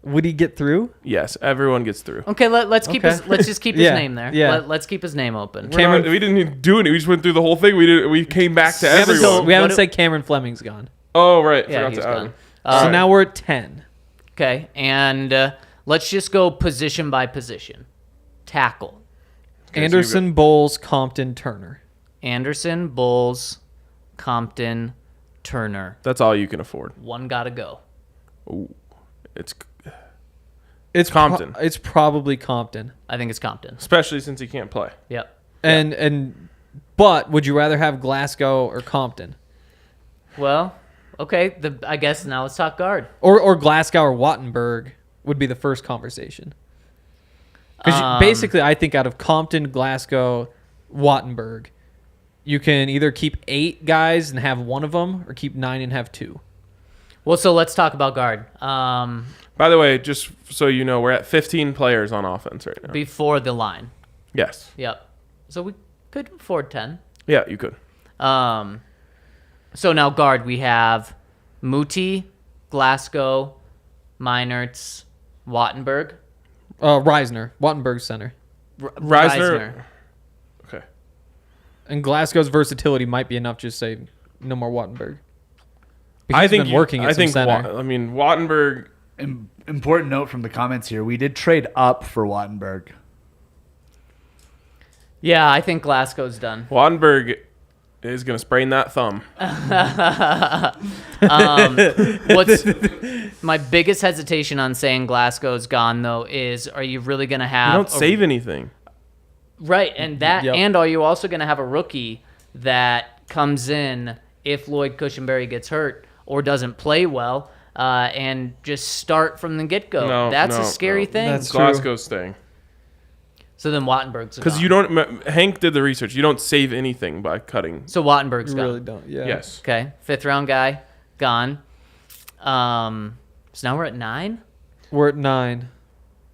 [SPEAKER 3] Would he get through?
[SPEAKER 1] Yes, everyone gets through.
[SPEAKER 2] Okay, let's keep
[SPEAKER 3] Okay.
[SPEAKER 2] let's just keep his
[SPEAKER 3] Yeah,
[SPEAKER 2] name there.
[SPEAKER 3] yeah.
[SPEAKER 2] Let's keep his name open.
[SPEAKER 1] We didn't even do it. We just went through the whole thing. We came back to
[SPEAKER 3] We haven't,
[SPEAKER 1] everyone.
[SPEAKER 3] we haven't
[SPEAKER 2] What
[SPEAKER 3] said Cameron Fleming's gone.
[SPEAKER 1] Oh, right.
[SPEAKER 2] Yeah,
[SPEAKER 1] Forgot
[SPEAKER 2] he's
[SPEAKER 1] to add
[SPEAKER 2] gone.
[SPEAKER 1] him.
[SPEAKER 3] So now we're at 10.
[SPEAKER 2] Okay, and let's just go position by position. Tackle.
[SPEAKER 1] Okay, so
[SPEAKER 3] Anderson, Bowles, Compton, Turner.
[SPEAKER 2] Anderson, Bowles, Compton, Turner.
[SPEAKER 1] That's all you can afford.
[SPEAKER 2] One gotta go.
[SPEAKER 1] Ooh, it's
[SPEAKER 3] Compton.
[SPEAKER 1] Compton.
[SPEAKER 3] It's probably Compton.
[SPEAKER 2] I think it's Compton.
[SPEAKER 1] especially since he can't play.
[SPEAKER 2] Yep.
[SPEAKER 3] But would you rather have Glasgow or Compton?
[SPEAKER 2] Well, okay. I guess now let's talk guard.
[SPEAKER 3] Or Glasgow or Wattenberg would be the first conversation. Because basically, I think out of Compton, Glasgow, Wattenberg, you can either keep 8 guys and have one of them, or keep 9 and have 2.
[SPEAKER 2] Well, so let's talk about guard.
[SPEAKER 1] By the way, just so you know, we're at 15 players on offense right now.
[SPEAKER 2] Before the line.
[SPEAKER 1] Yes.
[SPEAKER 2] Yep. So we could afford 10.
[SPEAKER 1] Yeah, you could.
[SPEAKER 2] So now guard, we have Muti, Glasgow, Meinertz, Wattenberg.
[SPEAKER 3] Reisner, Wattenberg's center.
[SPEAKER 1] Reisner. Okay.
[SPEAKER 3] And Glasgow's versatility might be enough. Just say no more Wattenberg. But
[SPEAKER 1] I
[SPEAKER 3] he's
[SPEAKER 1] think
[SPEAKER 3] been working at some center.
[SPEAKER 1] Wattenberg.
[SPEAKER 4] Important note from the comments here: we did trade up for Wattenberg.
[SPEAKER 2] Yeah, I think Glasgow's done.
[SPEAKER 1] Wattenberg is going to sprain that thumb.
[SPEAKER 2] What's my biggest hesitation on saying Glasgow's gone, though, is are you really going to have...
[SPEAKER 1] You don't save anything.
[SPEAKER 2] Right, and that,
[SPEAKER 3] Yep.
[SPEAKER 2] and are you also going to have a rookie that comes in if Lloyd Cushenberry gets hurt or doesn't play well and just start from the get-go?
[SPEAKER 1] No,
[SPEAKER 2] That's
[SPEAKER 1] no,
[SPEAKER 2] a scary
[SPEAKER 1] no.
[SPEAKER 2] thing.
[SPEAKER 3] That's true.
[SPEAKER 1] Glasgow's staying.
[SPEAKER 2] So then Wattenberg's gone.
[SPEAKER 1] Because you don't... Hank did the research. You don't save anything by cutting.
[SPEAKER 2] So Wattenberg's
[SPEAKER 3] You
[SPEAKER 2] gone.
[SPEAKER 3] really don't. Yeah.
[SPEAKER 1] Yes.
[SPEAKER 2] Okay, 5th-round guy, gone. So now we're at 9?
[SPEAKER 3] We're at 9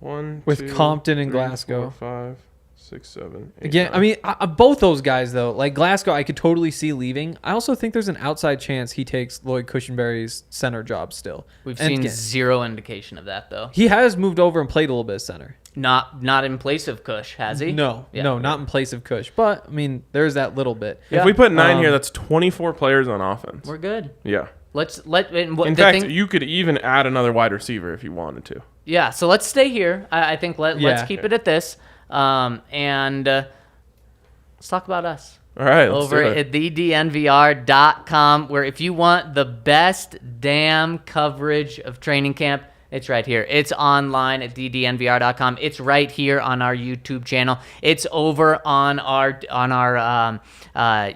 [SPEAKER 1] 1,
[SPEAKER 3] with
[SPEAKER 1] 2,
[SPEAKER 3] Compton and
[SPEAKER 1] 3,
[SPEAKER 3] Glasgow.
[SPEAKER 1] 4, 5, 6, 7, 8,
[SPEAKER 3] Again,
[SPEAKER 1] 9.
[SPEAKER 3] I mean, both those guys though, like Glasgow, I could totally see leaving. I also think there's an outside chance he takes Lloyd Cushenberry's center job still.
[SPEAKER 2] We've
[SPEAKER 3] And
[SPEAKER 2] seen
[SPEAKER 3] again,
[SPEAKER 2] zero indication of that, though.
[SPEAKER 3] he has moved over and played a little bit of center.
[SPEAKER 2] Not in place of Cush, has he?
[SPEAKER 3] No,
[SPEAKER 2] Yeah.
[SPEAKER 3] no, not in place of Cush. But I mean, there's that little bit.
[SPEAKER 1] If we put 9
[SPEAKER 3] Um,
[SPEAKER 1] here, that's 24 players on offense.
[SPEAKER 2] We're good.
[SPEAKER 1] Yeah.
[SPEAKER 2] In
[SPEAKER 1] In fact, you could even add another wide receiver if you wanted to.
[SPEAKER 2] yeah. So let's stay here. I think let's
[SPEAKER 3] Yeah.
[SPEAKER 2] keep it at this. And let's talk about us.
[SPEAKER 1] All right. Let's
[SPEAKER 2] Over
[SPEAKER 1] do it.
[SPEAKER 2] at thednvr.com, where if you want the best damn coverage of training camp, it's right here. It's online at ddnvr.com. It's right here on our YouTube channel. It's over on our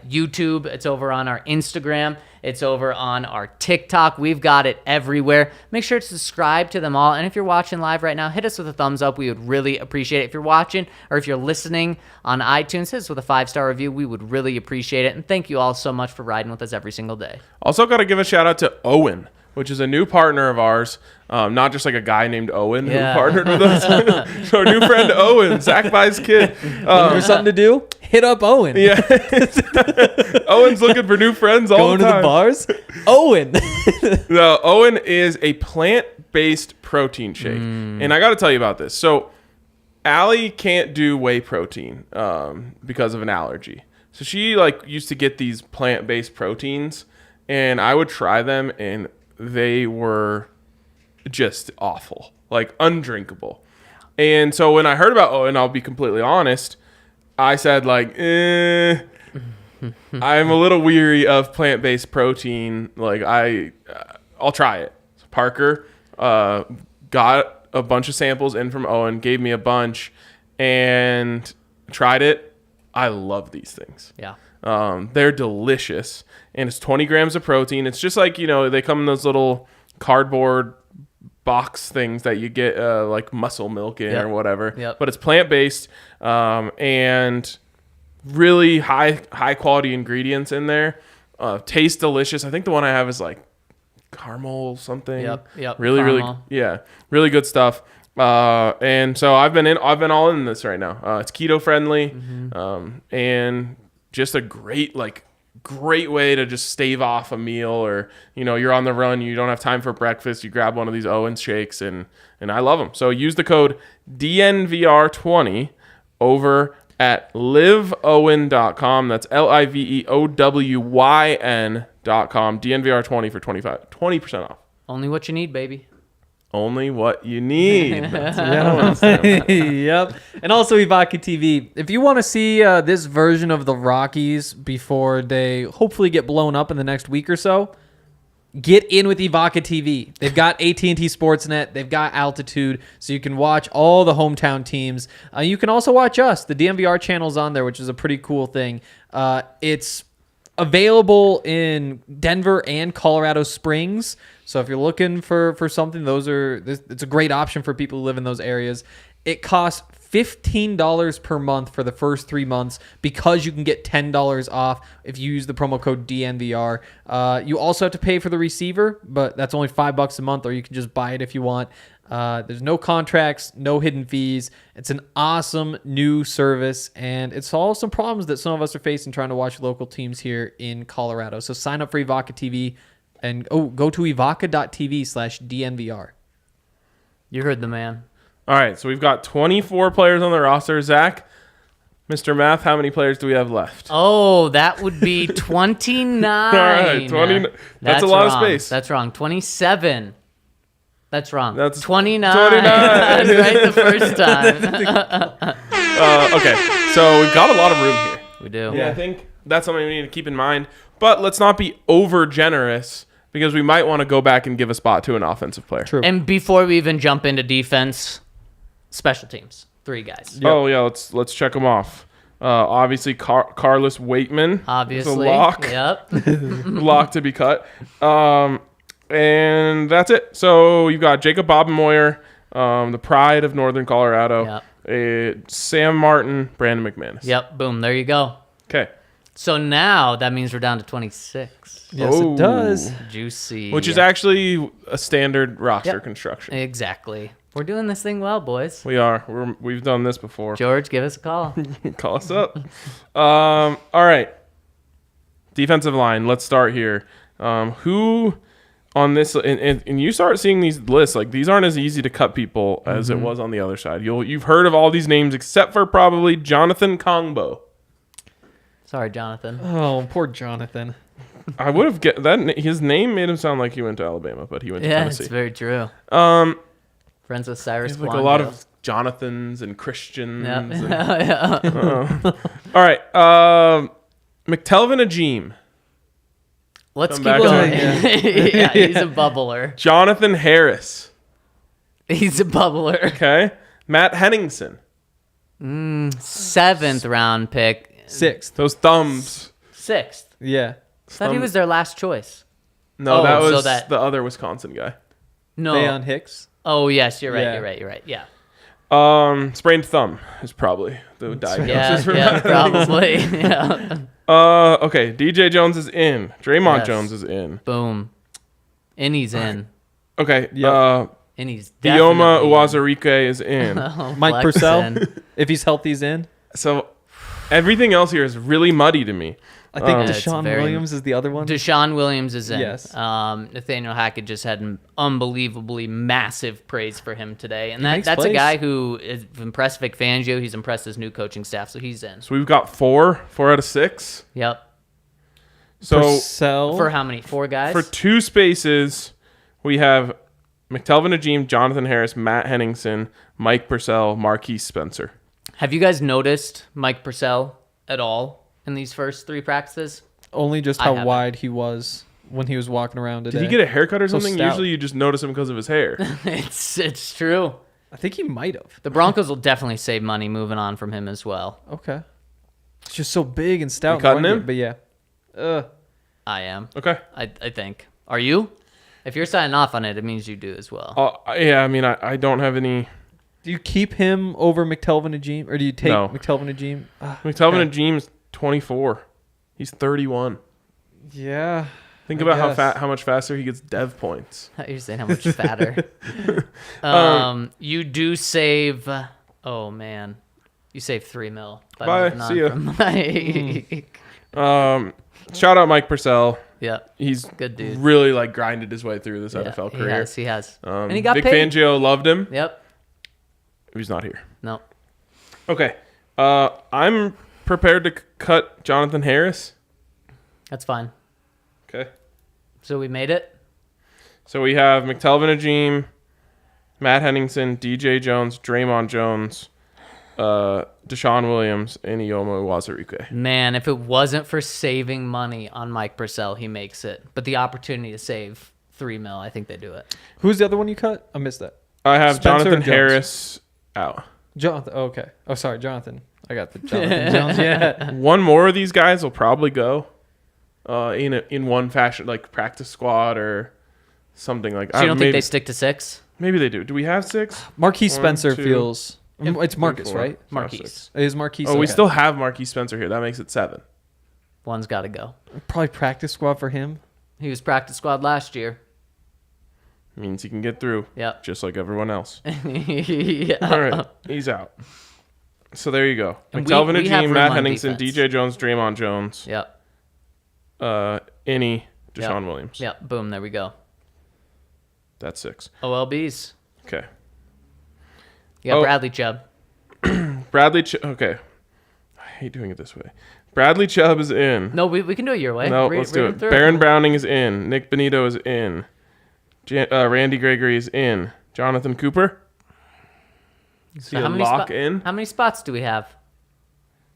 [SPEAKER 2] YouTube. It's over on our Instagram. It's over on our TikTok. We've got it everywhere. Make sure to subscribe to them all. And if you're watching live right now, hit us with a thumbs up. We would really appreciate it. If you're watching or if you're listening on iTunes, hit us with a 5-star review. We would really appreciate it. And thank you all so much for riding with us every single day.
[SPEAKER 1] Also, got to give a shout out to Owen, which is a new partner of ours. Not just like a guy named Owen
[SPEAKER 2] Yeah.
[SPEAKER 1] who partnered with us. So our new friend Owen, Zach Bai's kid.
[SPEAKER 3] There's something to do. Hit up Owen.
[SPEAKER 1] Yeah. Owen's looking for new friends all
[SPEAKER 3] Going
[SPEAKER 1] the
[SPEAKER 3] to
[SPEAKER 1] time.
[SPEAKER 3] the bars. Owen.
[SPEAKER 1] No, Owen is a plant-based protein shake. And I got to tell you about this. So Allie can't do whey protein because of an allergy. So she used to get these plant-based proteins, and I would try them, and they were just awful, undrinkable. And so when I heard about Owen, I'll be completely honest, I said I'm a little weary of plant-based protein. I'll try it. So Parker got a bunch of samples in from Owen, gave me a bunch, and tried it. I love these things.
[SPEAKER 2] Yeah.
[SPEAKER 1] They're delicious, and it's 20 grams of protein. It's just they come in those little cardboard box things that you get like muscle milk in or whatever.
[SPEAKER 2] Yep.
[SPEAKER 1] But it's plant-based and really high quality ingredients in there. Tastes delicious. I think the one I have is caramel something.
[SPEAKER 2] Yep.
[SPEAKER 1] Really,
[SPEAKER 2] Caramel.
[SPEAKER 1] really good stuff. And so I've been all in this right now. It's keto friendly, and just a great way to just stave off a meal, or you're on the run, you don't have time for breakfast, you grab one of these Owens shakes, and I love them. So use the code DNVR20 over at liveowen.com. That's LIVEOWYN.com. DNVR20 for 20% off.
[SPEAKER 2] Only what you need, baby.
[SPEAKER 1] Only what you need. That's
[SPEAKER 3] Yep. And also Ibaka TV. If you want to see this version of the Rockies before they hopefully get blown up in the next week or so, get in with Evoca TV. They've got AT&T Sportsnet. They've got Altitude, so you can watch all the hometown teams. You can also watch us. The DNVR channel's on there, which is a pretty cool thing. It's available in Denver and Colorado Springs. So if you're looking for something, it's a great option for people who live in those areas. It costs $15 per month for the first 3 months because you can get $10 off if you use the promo code DNVR. You also have to pay for the receiver, but that's only $5 a month, or you can just buy it if you want. There's no contracts, no hidden fees. It's an awesome new service, and it solves some problems that some of us are facing trying to watch local teams here in Colorado. So sign up for Evoca TV and go to evoca.tv/DNVR.
[SPEAKER 2] You heard the man.
[SPEAKER 1] All right, so we've got 24 players on the roster. Zach, Mr. Math, how many players do we have left?
[SPEAKER 2] Oh, that would be 29.
[SPEAKER 1] All right, 20. That's a lot
[SPEAKER 2] wrong.
[SPEAKER 1] of space.
[SPEAKER 2] That's wrong. 27. That's wrong.
[SPEAKER 1] That's
[SPEAKER 2] 29.
[SPEAKER 1] 29.
[SPEAKER 2] I was right the first time.
[SPEAKER 1] Okay, so we've got a lot of room here.
[SPEAKER 2] We do.
[SPEAKER 1] Yeah, I think that's something we need to keep in mind. But let's not be over generous because we might want to go back and give a spot to an offensive player.
[SPEAKER 3] True.
[SPEAKER 2] And before we even jump into defense, special teams. 3 guys.
[SPEAKER 1] Yep. Oh, yeah, let's check them off. Obviously, Carlos Waitman.
[SPEAKER 2] Obviously.
[SPEAKER 1] Is a lock.
[SPEAKER 2] Yep.
[SPEAKER 1] Lock to be cut. And that's it. So you've got Jacob Bobenmoyer, the pride of Northern Colorado.
[SPEAKER 2] Yep.
[SPEAKER 1] Sam Martin, Brandon McManus.
[SPEAKER 2] Yep. Boom. There you go.
[SPEAKER 1] Okay.
[SPEAKER 2] So now that means we're down to 26.
[SPEAKER 3] Yes, it does.
[SPEAKER 2] Juicy.
[SPEAKER 1] Which is actually a standard roster
[SPEAKER 2] Yep.
[SPEAKER 1] construction.
[SPEAKER 2] Exactly. We're doing this thing well, boys.
[SPEAKER 1] We are. We've done this before.
[SPEAKER 2] George, give us a call.
[SPEAKER 1] Call us up. All right. Defensive line. Let's start here. Who on this, and you start seeing these lists, like these aren't as easy to cut people as it was on the other side. You've heard of all these names except for probably Jonathan Kongbo.
[SPEAKER 2] Sorry, Jonathan.
[SPEAKER 3] Oh, poor Jonathan.
[SPEAKER 1] I would have get that. His name made him sound like he went to Alabama, but he went to
[SPEAKER 2] Yeah,
[SPEAKER 1] Tennessee.
[SPEAKER 2] it's very true. Friends with Cyrus
[SPEAKER 1] Like
[SPEAKER 2] Kwanjo.
[SPEAKER 1] a lot of Jonathans and Christians.
[SPEAKER 2] Yep.
[SPEAKER 1] And,
[SPEAKER 2] Yeah.
[SPEAKER 1] all right. McTelvin Ajim.
[SPEAKER 2] Let's
[SPEAKER 1] Come
[SPEAKER 2] keep
[SPEAKER 1] back
[SPEAKER 2] going.
[SPEAKER 3] to
[SPEAKER 2] Yeah, he's a bubbler.
[SPEAKER 1] Jonathan Harris.
[SPEAKER 2] He's a bubbler.
[SPEAKER 1] Okay. Matt Henningsen.
[SPEAKER 2] 7th round pick.
[SPEAKER 3] 6th.
[SPEAKER 1] Those thumbs.
[SPEAKER 2] 6th.
[SPEAKER 3] Yeah.
[SPEAKER 2] Thought he was their last choice.
[SPEAKER 1] No,
[SPEAKER 2] Oh,
[SPEAKER 1] that
[SPEAKER 2] so
[SPEAKER 1] was
[SPEAKER 2] that-
[SPEAKER 1] the other Wisconsin guy.
[SPEAKER 2] No.
[SPEAKER 3] Theon Hicks.
[SPEAKER 2] Oh, yes, you're right.
[SPEAKER 3] Yeah.
[SPEAKER 2] You're right. Yeah.
[SPEAKER 1] Sprained thumb is probably the diagnosis
[SPEAKER 2] Yeah,
[SPEAKER 1] for
[SPEAKER 2] yeah,
[SPEAKER 1] Matt.
[SPEAKER 2] probably. Yeah.
[SPEAKER 1] Okay. DJ Jones is in. Draymond
[SPEAKER 2] Yes.
[SPEAKER 1] Jones is in.
[SPEAKER 2] Boom. And he's in.
[SPEAKER 1] Okay.
[SPEAKER 3] Yep.
[SPEAKER 2] And he's
[SPEAKER 1] Dioma
[SPEAKER 2] definitely in.
[SPEAKER 1] Uwazurike is in.
[SPEAKER 2] Oh,
[SPEAKER 3] Mike
[SPEAKER 2] flexing.
[SPEAKER 3] Purcell, if he's healthy, he's in.
[SPEAKER 1] So everything else here is really muddy to me.
[SPEAKER 3] I think
[SPEAKER 2] Yeah, it's
[SPEAKER 3] Deshaun
[SPEAKER 2] very-
[SPEAKER 3] Williams is the other one.
[SPEAKER 2] Deshaun Williams is in.
[SPEAKER 3] Yes.
[SPEAKER 2] Nathaniel Hackett just had an unbelievably massive praise for him today. And
[SPEAKER 3] makes
[SPEAKER 2] that's a
[SPEAKER 3] plays.
[SPEAKER 2] guy who is impressed Vic Fangio. He's impressed his new coaching staff, so he's in.
[SPEAKER 1] So we've got 4 out of 6.
[SPEAKER 2] Yep.
[SPEAKER 1] So
[SPEAKER 3] Purcell.
[SPEAKER 2] For how many? 4 guys?
[SPEAKER 1] for 2 spaces, we have McTelvin Ajim, Jonathan Harris, Matt Henningsen, Mike Purcell, Marquise Spencer.
[SPEAKER 2] Have you guys noticed Mike Purcell at all in these first 3 practices?
[SPEAKER 3] Only just
[SPEAKER 2] I
[SPEAKER 3] how
[SPEAKER 2] haven't.
[SPEAKER 3] wide he was when he was walking around today.
[SPEAKER 1] Did he get a haircut or
[SPEAKER 3] So
[SPEAKER 1] something?
[SPEAKER 3] stout.
[SPEAKER 1] Usually you just notice him because of his hair.
[SPEAKER 2] It's true.
[SPEAKER 3] I think he might have.
[SPEAKER 2] The Broncos will definitely save money moving on from him as well.
[SPEAKER 3] Okay. It's just so big and stout.
[SPEAKER 1] You cutting
[SPEAKER 3] and
[SPEAKER 1] him?
[SPEAKER 3] But yeah.
[SPEAKER 2] I am.
[SPEAKER 1] Okay.
[SPEAKER 2] I think. Are you? If you're signing off on it, it means you do as well.
[SPEAKER 1] Yeah, I mean, I don't have any.
[SPEAKER 3] Do you keep him over McTelvin Ajim? Or do you take
[SPEAKER 1] No.
[SPEAKER 3] McTelvin Ajim?
[SPEAKER 1] McTelvin Ajim's 24. He's 31.
[SPEAKER 3] Yeah.
[SPEAKER 1] Think
[SPEAKER 3] I
[SPEAKER 1] about
[SPEAKER 3] guess.
[SPEAKER 1] how much faster he gets dev points.
[SPEAKER 2] You're saying how much fatter. You do save. Oh man, you save $3 million.
[SPEAKER 1] Bye,
[SPEAKER 2] moving on
[SPEAKER 1] see ya.
[SPEAKER 2] from Mike.
[SPEAKER 1] Shout out Mike Purcell.
[SPEAKER 2] Yep.
[SPEAKER 1] He's
[SPEAKER 2] Good dude.
[SPEAKER 1] really like grinded his way through this
[SPEAKER 2] Yeah,
[SPEAKER 1] NFL
[SPEAKER 2] he
[SPEAKER 1] career.
[SPEAKER 2] has. He has. And he got
[SPEAKER 1] Vic
[SPEAKER 2] paid.
[SPEAKER 1] Fangio loved him.
[SPEAKER 2] Yep.
[SPEAKER 1] He's not here.
[SPEAKER 2] No.
[SPEAKER 1] Okay. I'm prepared to cut Jonathan Harris.
[SPEAKER 2] That's fine.
[SPEAKER 1] Okay.
[SPEAKER 2] So we made it.
[SPEAKER 1] So we have McTelvin Ajim, Matt Henningsen, DJ Jones, Draymond Jones, Deshaun Williams, and Ioma Uwazurike.
[SPEAKER 2] Man, if it wasn't for saving money on Mike Purcell, he makes it. But the opportunity to save $3 million, I think they do it.
[SPEAKER 3] Who's the other one you cut? I missed that.
[SPEAKER 1] I have
[SPEAKER 3] Spencer
[SPEAKER 1] Jonathan
[SPEAKER 3] Jones.
[SPEAKER 1] Harris out.
[SPEAKER 3] Jonathan. Oh, okay. Oh, sorry, Jonathan. I got the Jonathan Jones. Yeah.
[SPEAKER 1] One more of these guys will probably go in one fashion, like practice squad or something like that.
[SPEAKER 2] So you don't think they stick to 6?
[SPEAKER 1] Maybe they do. Do we have 6?
[SPEAKER 3] Marquise
[SPEAKER 1] One,
[SPEAKER 3] Spencer
[SPEAKER 1] two,
[SPEAKER 3] feels. It's Marcus,
[SPEAKER 1] four,
[SPEAKER 3] right?
[SPEAKER 1] five,
[SPEAKER 2] Marquise.
[SPEAKER 1] six.
[SPEAKER 3] It is Marquise.
[SPEAKER 1] Oh, we
[SPEAKER 3] okay.
[SPEAKER 1] still have Marquise Spencer here. That makes it 7.
[SPEAKER 2] One's got to go.
[SPEAKER 3] Probably practice squad for him.
[SPEAKER 2] He was practice squad last year.
[SPEAKER 1] Means he can get through.
[SPEAKER 2] Yep.
[SPEAKER 1] Just like everyone else.
[SPEAKER 2] Yeah.
[SPEAKER 1] All right. He's out. So there you go.
[SPEAKER 2] And
[SPEAKER 1] McTelvin
[SPEAKER 2] we have
[SPEAKER 1] Ajim,
[SPEAKER 2] room
[SPEAKER 1] Matt
[SPEAKER 2] on
[SPEAKER 1] Henningson,
[SPEAKER 2] defense.
[SPEAKER 1] DJ Jones, Draymond Jones,
[SPEAKER 2] Yep.
[SPEAKER 1] Deshaun
[SPEAKER 2] Yep.
[SPEAKER 1] Williams.
[SPEAKER 2] Yep. Boom. There we go.
[SPEAKER 1] That's 6.
[SPEAKER 2] OLBs.
[SPEAKER 1] Okay.
[SPEAKER 2] You got
[SPEAKER 1] Oh.
[SPEAKER 2] Bradley Chubb.
[SPEAKER 1] Bradley okay. I hate doing it this way. Bradley Chubb is in.
[SPEAKER 2] No, we can do it your way.
[SPEAKER 1] No,
[SPEAKER 2] Read-
[SPEAKER 1] let's do
[SPEAKER 2] read
[SPEAKER 1] it.
[SPEAKER 2] them through.
[SPEAKER 1] Baron Browning is in. Nick Benito is in. Randy Gregory is in. Jonathan Cooper. Is he
[SPEAKER 2] So
[SPEAKER 1] a lock
[SPEAKER 2] spo-
[SPEAKER 1] in?
[SPEAKER 2] How many spots do we have?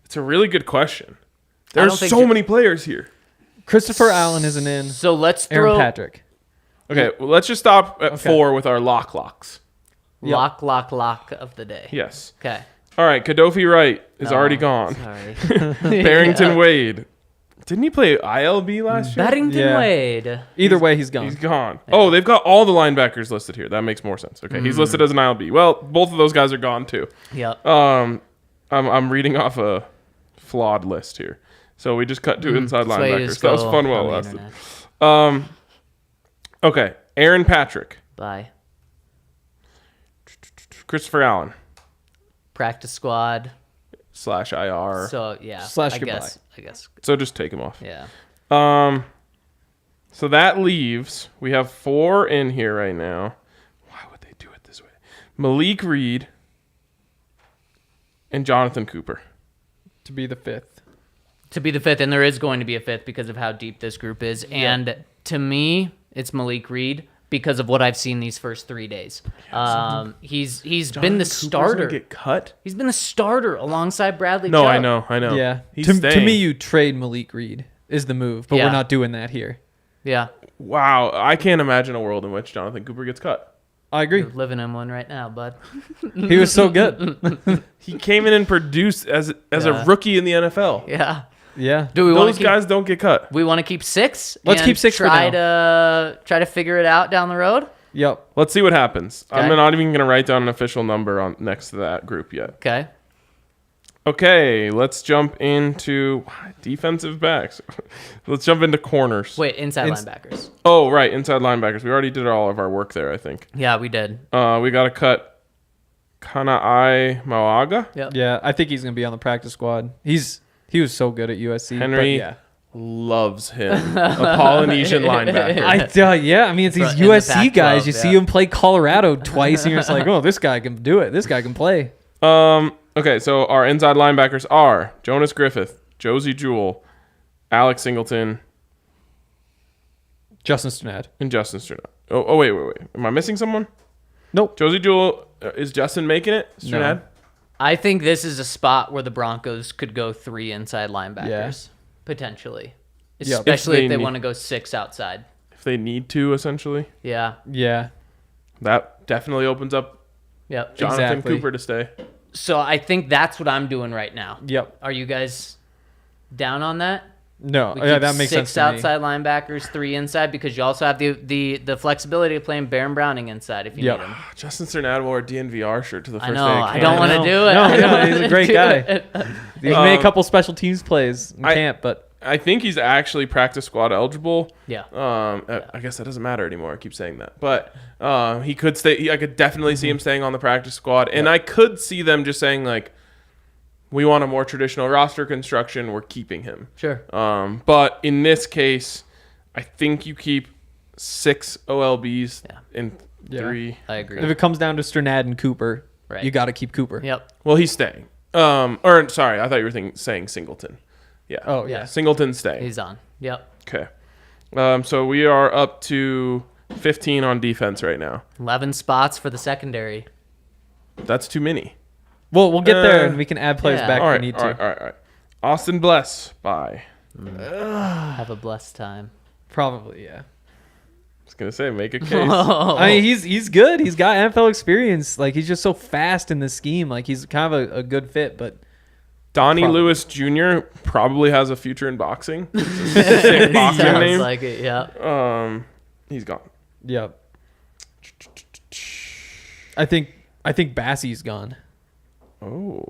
[SPEAKER 1] It's a really good question.
[SPEAKER 2] I don't
[SPEAKER 1] There's
[SPEAKER 2] think
[SPEAKER 1] so
[SPEAKER 2] you-
[SPEAKER 1] many players here.
[SPEAKER 3] Christopher Allen isn't in.
[SPEAKER 2] So let's
[SPEAKER 3] Aaron
[SPEAKER 2] throw
[SPEAKER 3] Patrick.
[SPEAKER 1] Okay, well, let's just stop at 4 with our locks.
[SPEAKER 2] lock of the day.
[SPEAKER 1] Yes.
[SPEAKER 2] Okay.
[SPEAKER 1] All right, Kadofi Wright is
[SPEAKER 2] No,
[SPEAKER 1] already gone.
[SPEAKER 2] Sorry.
[SPEAKER 1] Barrington Wade. Didn't he play ILB last year?
[SPEAKER 2] Barrington
[SPEAKER 3] Yeah.
[SPEAKER 2] Wade.
[SPEAKER 3] Either way, he's gone.
[SPEAKER 1] He's gone. Oh, they've got all the linebackers listed here. That makes more sense. Okay, he's listed as an ILB. Well, both of those guys are gone too.
[SPEAKER 2] Yep.
[SPEAKER 1] I'm reading off a flawed list here. So we just cut 2 inside
[SPEAKER 2] That's why you
[SPEAKER 1] linebackers.
[SPEAKER 2] just
[SPEAKER 1] That was
[SPEAKER 2] go
[SPEAKER 1] fun while
[SPEAKER 2] on
[SPEAKER 1] it
[SPEAKER 2] the
[SPEAKER 1] lasted.
[SPEAKER 2] internet.
[SPEAKER 1] Okay, Aaron Patrick,
[SPEAKER 2] Bye.
[SPEAKER 1] Christopher Allen
[SPEAKER 2] Practice squad.
[SPEAKER 1] / IR.
[SPEAKER 2] So yeah.
[SPEAKER 3] Slash
[SPEAKER 2] I
[SPEAKER 3] goodbye.
[SPEAKER 2] guess.
[SPEAKER 1] So just take him off.
[SPEAKER 2] Yeah.
[SPEAKER 1] So that leaves, we have 4 in here right now. Why would they do it this way? Malik Reed and Jonathan Cooper.
[SPEAKER 3] To be the 5th.
[SPEAKER 2] To be the 5th, and there is going to be a 5th because of how deep this group is. And to me, it's Malik Reed because of what I've seen these first 3 days. He's been the
[SPEAKER 1] Cooper's
[SPEAKER 2] starter.
[SPEAKER 1] gonna get cut?
[SPEAKER 2] He's been the starter alongside Bradley
[SPEAKER 1] No,
[SPEAKER 2] Chubb.
[SPEAKER 1] I know.
[SPEAKER 3] Yeah.
[SPEAKER 1] He's
[SPEAKER 3] To
[SPEAKER 1] staying.
[SPEAKER 3] me, you trade Malik Reed is the move, but
[SPEAKER 2] Yeah.
[SPEAKER 3] we're not doing that here.
[SPEAKER 2] Yeah.
[SPEAKER 1] Wow, I can't imagine a world in which Jonathan Cooper gets cut.
[SPEAKER 3] I agree.
[SPEAKER 2] You're living in one right now, bud.
[SPEAKER 3] He was so good.
[SPEAKER 1] He came in and produced as
[SPEAKER 2] Yeah.
[SPEAKER 1] a rookie in the NFL.
[SPEAKER 2] Yeah.
[SPEAKER 3] Yeah.
[SPEAKER 2] Do we want
[SPEAKER 1] Those
[SPEAKER 2] to keep
[SPEAKER 1] guys don't get cut.
[SPEAKER 2] we want to keep 6?
[SPEAKER 3] Let's
[SPEAKER 2] and
[SPEAKER 3] keep 6 for
[SPEAKER 2] try to figure it out down the road?
[SPEAKER 3] Yep.
[SPEAKER 1] Let's see what happens.
[SPEAKER 2] Okay.
[SPEAKER 1] I'm not even going to write down an official number on next to that group yet.
[SPEAKER 2] Okay.
[SPEAKER 1] Okay, let's jump into defensive backs. Let's jump into corners.
[SPEAKER 2] Wait, inside
[SPEAKER 3] Ins-
[SPEAKER 2] linebackers.
[SPEAKER 1] Oh, right, inside linebackers. We already did all of our work there, I think.
[SPEAKER 2] Yeah, we did.
[SPEAKER 1] We got to cut Kanai Mawaga.
[SPEAKER 2] Yep.
[SPEAKER 3] Yeah, I think he's gonna be on the practice squad. He was so good at USC.
[SPEAKER 1] Henry
[SPEAKER 3] but yeah.
[SPEAKER 1] loves him. A Polynesian linebacker.
[SPEAKER 3] Yeah. I mean, it's these
[SPEAKER 2] In the
[SPEAKER 3] USC
[SPEAKER 2] Pac-12,
[SPEAKER 3] guys. You
[SPEAKER 2] yeah.
[SPEAKER 3] see him play Colorado twice, and you're just like, oh, this guy can do it. This guy can play.
[SPEAKER 1] Okay, so our inside linebackers are Jonas Griffith, Josie Jewell, Alex Singleton,
[SPEAKER 3] Justin Strnad.
[SPEAKER 1] and Justin Strnad. Oh, wait. Am I missing someone?
[SPEAKER 3] Nope.
[SPEAKER 1] Josie Jewell, is Justin making it? Strnad?
[SPEAKER 3] No.
[SPEAKER 2] I think this is a spot where the Broncos could go 3 inside linebackers.
[SPEAKER 3] Yeah.
[SPEAKER 2] Potentially.
[SPEAKER 3] Yeah.
[SPEAKER 2] Especially
[SPEAKER 1] If
[SPEAKER 2] if
[SPEAKER 1] they
[SPEAKER 2] they
[SPEAKER 1] need-
[SPEAKER 2] want to go 6 outside.
[SPEAKER 1] If they need to, essentially.
[SPEAKER 2] Yeah.
[SPEAKER 3] Yeah.
[SPEAKER 1] That definitely opens up
[SPEAKER 2] Yep.
[SPEAKER 1] Jonathan
[SPEAKER 3] Exactly.
[SPEAKER 1] Cooper to stay.
[SPEAKER 2] So I think that's what I'm doing right now.
[SPEAKER 3] Yep.
[SPEAKER 2] Are you guys down on that?
[SPEAKER 3] No.
[SPEAKER 2] We
[SPEAKER 3] Yeah,
[SPEAKER 2] keep
[SPEAKER 3] that makes
[SPEAKER 2] 6
[SPEAKER 3] sense to me.
[SPEAKER 2] outside linebackers, 3 inside, because you also have the flexibility of playing Baron Browning inside if you
[SPEAKER 3] Yep.
[SPEAKER 2] need him.
[SPEAKER 1] Justin Strnad wore a DNVR shirt to the first
[SPEAKER 2] I
[SPEAKER 1] day.
[SPEAKER 2] know.
[SPEAKER 1] of
[SPEAKER 2] I
[SPEAKER 1] camp.
[SPEAKER 2] don't want to
[SPEAKER 3] know.
[SPEAKER 2] do it.
[SPEAKER 3] No,
[SPEAKER 2] I
[SPEAKER 3] no,
[SPEAKER 2] don't
[SPEAKER 3] he's a
[SPEAKER 2] wanna
[SPEAKER 3] great
[SPEAKER 2] do
[SPEAKER 3] guy.
[SPEAKER 2] it.
[SPEAKER 3] He made a couple special teams plays in camp, but
[SPEAKER 1] I think he's actually practice squad eligible.
[SPEAKER 2] Yeah.
[SPEAKER 1] I guess that doesn't matter anymore. I keep saying that, but he could stay. I could definitely see him staying on the practice squad, and I could see them just saying like, "We want a more traditional roster construction. We're keeping him."
[SPEAKER 2] Sure.
[SPEAKER 1] But in this case, I think you keep 6 OLBs
[SPEAKER 2] Yeah.
[SPEAKER 1] and
[SPEAKER 3] Yeah.
[SPEAKER 1] 3.
[SPEAKER 2] I agree.
[SPEAKER 3] if it comes down to Strnad and Cooper,
[SPEAKER 2] Right.
[SPEAKER 3] you got to keep Cooper.
[SPEAKER 2] Yep.
[SPEAKER 1] Well, he's staying. Or sorry, I thought you were saying Singleton. Yeah.
[SPEAKER 3] Oh,
[SPEAKER 2] Yeah.
[SPEAKER 3] yeah.
[SPEAKER 1] Singleton's staying.
[SPEAKER 2] He's on. Yep.
[SPEAKER 1] Okay. So we are up to 15 on defense right now.
[SPEAKER 2] 11 spots for the secondary.
[SPEAKER 1] That's too many.
[SPEAKER 3] Well, we'll get there and we can add players
[SPEAKER 2] yeah.
[SPEAKER 3] back
[SPEAKER 1] All
[SPEAKER 3] if
[SPEAKER 1] right,
[SPEAKER 3] we need
[SPEAKER 1] all right,
[SPEAKER 3] to.
[SPEAKER 1] all right, all right. Austin Bless. Bye.
[SPEAKER 2] Have a blessed time.
[SPEAKER 3] Probably, yeah.
[SPEAKER 1] I was gonna say make a case.
[SPEAKER 3] I mean, he's good. He's got NFL experience. Like, he's just so fast in the scheme. Like, he's kind of a good fit, but
[SPEAKER 1] Donnie
[SPEAKER 3] Probably.
[SPEAKER 1] Lewis Jr. probably has a future in boxing. Sick boxing
[SPEAKER 2] Sounds
[SPEAKER 1] name.
[SPEAKER 2] like it, yeah.
[SPEAKER 1] He's gone.
[SPEAKER 3] yeah. I think Bassey's gone.
[SPEAKER 1] Oh.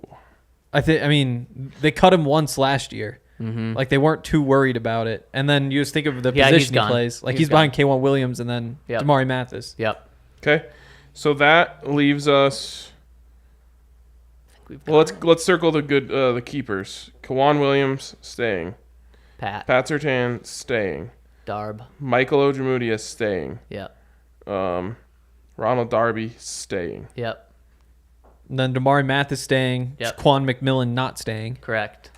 [SPEAKER 3] I mean, they cut him once last year.
[SPEAKER 2] Mm-hmm.
[SPEAKER 3] Like, they weren't too worried about it. And then you just think of the
[SPEAKER 2] Yeah, he's
[SPEAKER 3] position he
[SPEAKER 2] gone.
[SPEAKER 3] plays. Like,
[SPEAKER 2] He's
[SPEAKER 3] he's behind K1 Williams and then
[SPEAKER 2] Yep.
[SPEAKER 3] Damari Mathis.
[SPEAKER 2] Yep.
[SPEAKER 1] Okay. So that leaves us.
[SPEAKER 2] We've
[SPEAKER 1] Well,
[SPEAKER 2] got
[SPEAKER 1] let's circle the keepers. Kawan Williams staying.
[SPEAKER 2] Pat.
[SPEAKER 1] Pat Surtain staying.
[SPEAKER 2] Darb.
[SPEAKER 1] Michael Ojemudia staying.
[SPEAKER 2] Yep.
[SPEAKER 1] Ronald Darby staying.
[SPEAKER 2] Yep.
[SPEAKER 3] And then Damari Mathis staying.
[SPEAKER 2] Yep.
[SPEAKER 3] Quan McMillan not staying.
[SPEAKER 2] Correct.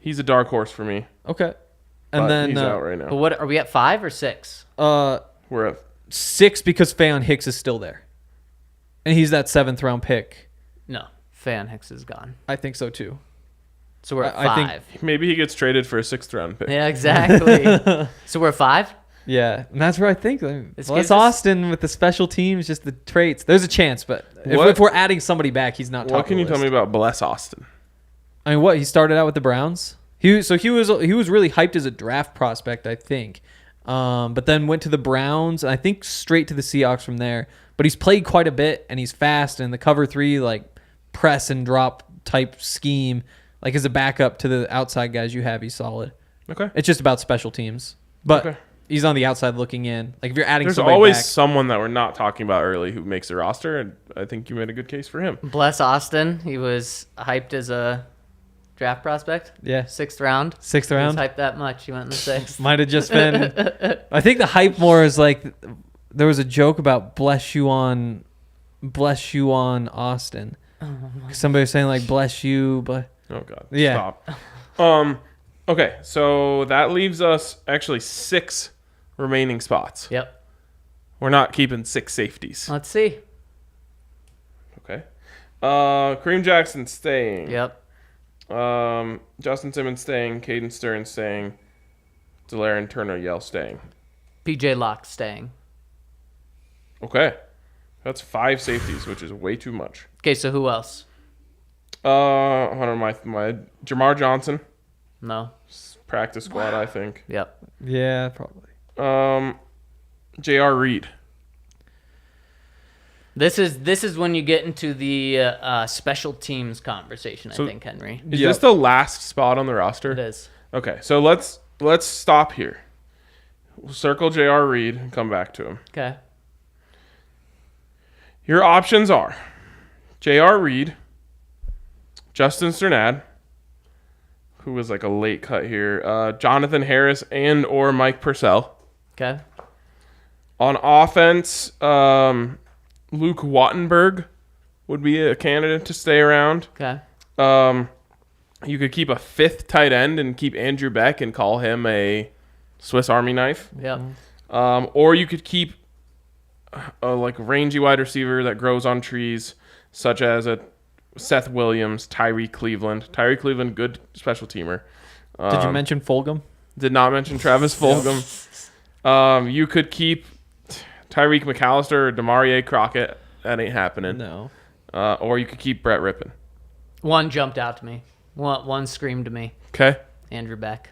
[SPEAKER 1] He's a dark horse for me.
[SPEAKER 3] Okay.
[SPEAKER 1] But
[SPEAKER 3] And then
[SPEAKER 1] he's out right
[SPEAKER 2] But
[SPEAKER 1] now.
[SPEAKER 2] what are we at, 5 or 6?
[SPEAKER 1] We're at
[SPEAKER 3] 6 because Faion Hicks is still there. And he's that 7th round pick.
[SPEAKER 2] No. Fan Hicks is gone.
[SPEAKER 3] I think so too.
[SPEAKER 2] So we're at
[SPEAKER 3] I think-
[SPEAKER 2] 5.
[SPEAKER 1] maybe he gets traded for a 6th round pick.
[SPEAKER 2] Yeah, exactly. So we're at 5?
[SPEAKER 3] Yeah, and that's where I think.
[SPEAKER 2] This
[SPEAKER 3] Well,
[SPEAKER 2] gives
[SPEAKER 3] it's
[SPEAKER 2] us-
[SPEAKER 3] Austin with the special teams, just the traits. There's a chance, but
[SPEAKER 1] What-
[SPEAKER 3] if we're adding somebody back, he's not top
[SPEAKER 1] What can
[SPEAKER 3] of
[SPEAKER 1] you
[SPEAKER 3] the
[SPEAKER 1] tell me
[SPEAKER 3] list.
[SPEAKER 1] about Bless Austin?
[SPEAKER 3] I mean, what he started out with the Browns. He was really hyped as a draft prospect, I think, but then went to the Browns, and I think straight to the Seahawks from there. But he's played quite a bit, and he's fast, and the cover 3 like press and drop type scheme, like as a backup to the outside guys you have, he's solid.
[SPEAKER 1] Okay.
[SPEAKER 3] It's just about special teams, but
[SPEAKER 1] Okay.
[SPEAKER 3] he's on the outside looking in. Like if you're adding
[SPEAKER 1] There's
[SPEAKER 3] somebody
[SPEAKER 1] always
[SPEAKER 3] back,
[SPEAKER 1] someone that we're not talking about early who makes the roster, and I think you made a good case for him.
[SPEAKER 2] Bless Austin. He was hyped as a draft prospect.
[SPEAKER 3] yeah,
[SPEAKER 2] 6th round.
[SPEAKER 3] 6th
[SPEAKER 2] He was
[SPEAKER 3] round.
[SPEAKER 2] hyped that much. He went in the 6th.
[SPEAKER 3] Might have just been. I think the hype more is like there was a joke about bless you on Austin. Somebody was saying like bless you, but
[SPEAKER 1] Oh God.
[SPEAKER 3] Yeah.
[SPEAKER 1] Stop. Okay, so that leaves us actually 6 remaining spots.
[SPEAKER 2] Yep.
[SPEAKER 1] We're not keeping 6 safeties.
[SPEAKER 2] Let's see.
[SPEAKER 1] Okay. Kareem Jackson staying.
[SPEAKER 2] Yep.
[SPEAKER 1] Justin Simmons staying. Caden Stern staying. Delaren Turner-Yell staying.
[SPEAKER 2] PJ Locke staying.
[SPEAKER 1] Okay. That's 5 safeties, which is way too much.
[SPEAKER 2] Okay, so who else?
[SPEAKER 1] Hold on, my Jamar Johnson,
[SPEAKER 2] No.
[SPEAKER 1] practice squad, I think.
[SPEAKER 2] Yep.
[SPEAKER 3] yeah, probably.
[SPEAKER 1] J.R. Reed.
[SPEAKER 2] This is when you get into the special teams conversation,
[SPEAKER 1] So-
[SPEAKER 2] I think, Henry.
[SPEAKER 1] Is
[SPEAKER 3] Yep.
[SPEAKER 1] this the last spot on the roster?
[SPEAKER 2] It is.
[SPEAKER 1] Okay, so let's stop here. We'll circle J.R. Reed and come back to him.
[SPEAKER 2] Okay.
[SPEAKER 1] Your options are J.R. Reed, Justin Sternad, who was like a late cut here, Jonathan Harris and or Mike Purcell.
[SPEAKER 2] Okay.
[SPEAKER 1] On offense, Luke Wattenberg would be a candidate to stay around.
[SPEAKER 2] Okay.
[SPEAKER 1] You could keep a 5th tight end and keep Andrew Beck and call him a Swiss Army knife.
[SPEAKER 2] Yep.
[SPEAKER 1] Or you could keep a like rangy wide receiver that grows on trees, such as a Seth Williams, Tyree Cleveland. Tyree Cleveland, good special teamer.
[SPEAKER 3] Did you mention Fulgham?
[SPEAKER 1] Did not mention Travis Fulgham. You could keep Tyreek McAllister or Demarie Crockett. That ain't happening.
[SPEAKER 3] No.
[SPEAKER 1] Or you could keep Brett Rippon.
[SPEAKER 2] One jumped out to me. One screamed to me.
[SPEAKER 1] Okay.
[SPEAKER 2] Andrew Beck.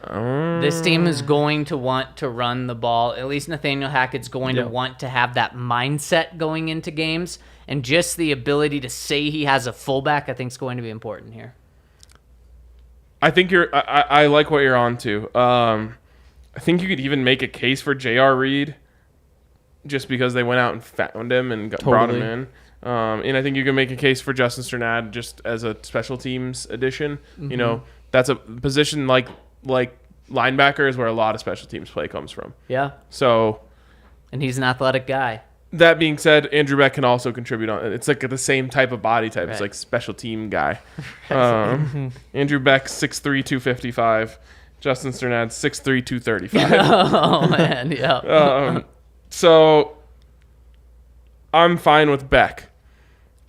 [SPEAKER 2] This team is going to want to run the ball. At least Nathaniel Hackett's going to want to have that mindset going into games. And just the ability to say he has a fullback, I think, is going to be important here.
[SPEAKER 1] I think I like what you're on to. I think you could even make a case for J.R. Reed just because they went out and found him and brought him in. And I think you can make a case for Justin Sternad just as a special teams addition.
[SPEAKER 2] Mm-hmm.
[SPEAKER 1] You know, that's a position like linebacker is where a lot of special teams play comes from.
[SPEAKER 2] Yeah.
[SPEAKER 1] So
[SPEAKER 2] And he's an athletic guy.
[SPEAKER 1] that being said, Andrew Beck can also contribute on. It's like the same type of body type. It's
[SPEAKER 2] Right.
[SPEAKER 1] like special team guy. Andrew Beck 6'3", 255. Justin Sternad 6'3", 235.
[SPEAKER 2] Oh, man. Yeah.
[SPEAKER 1] So I'm fine with Beck.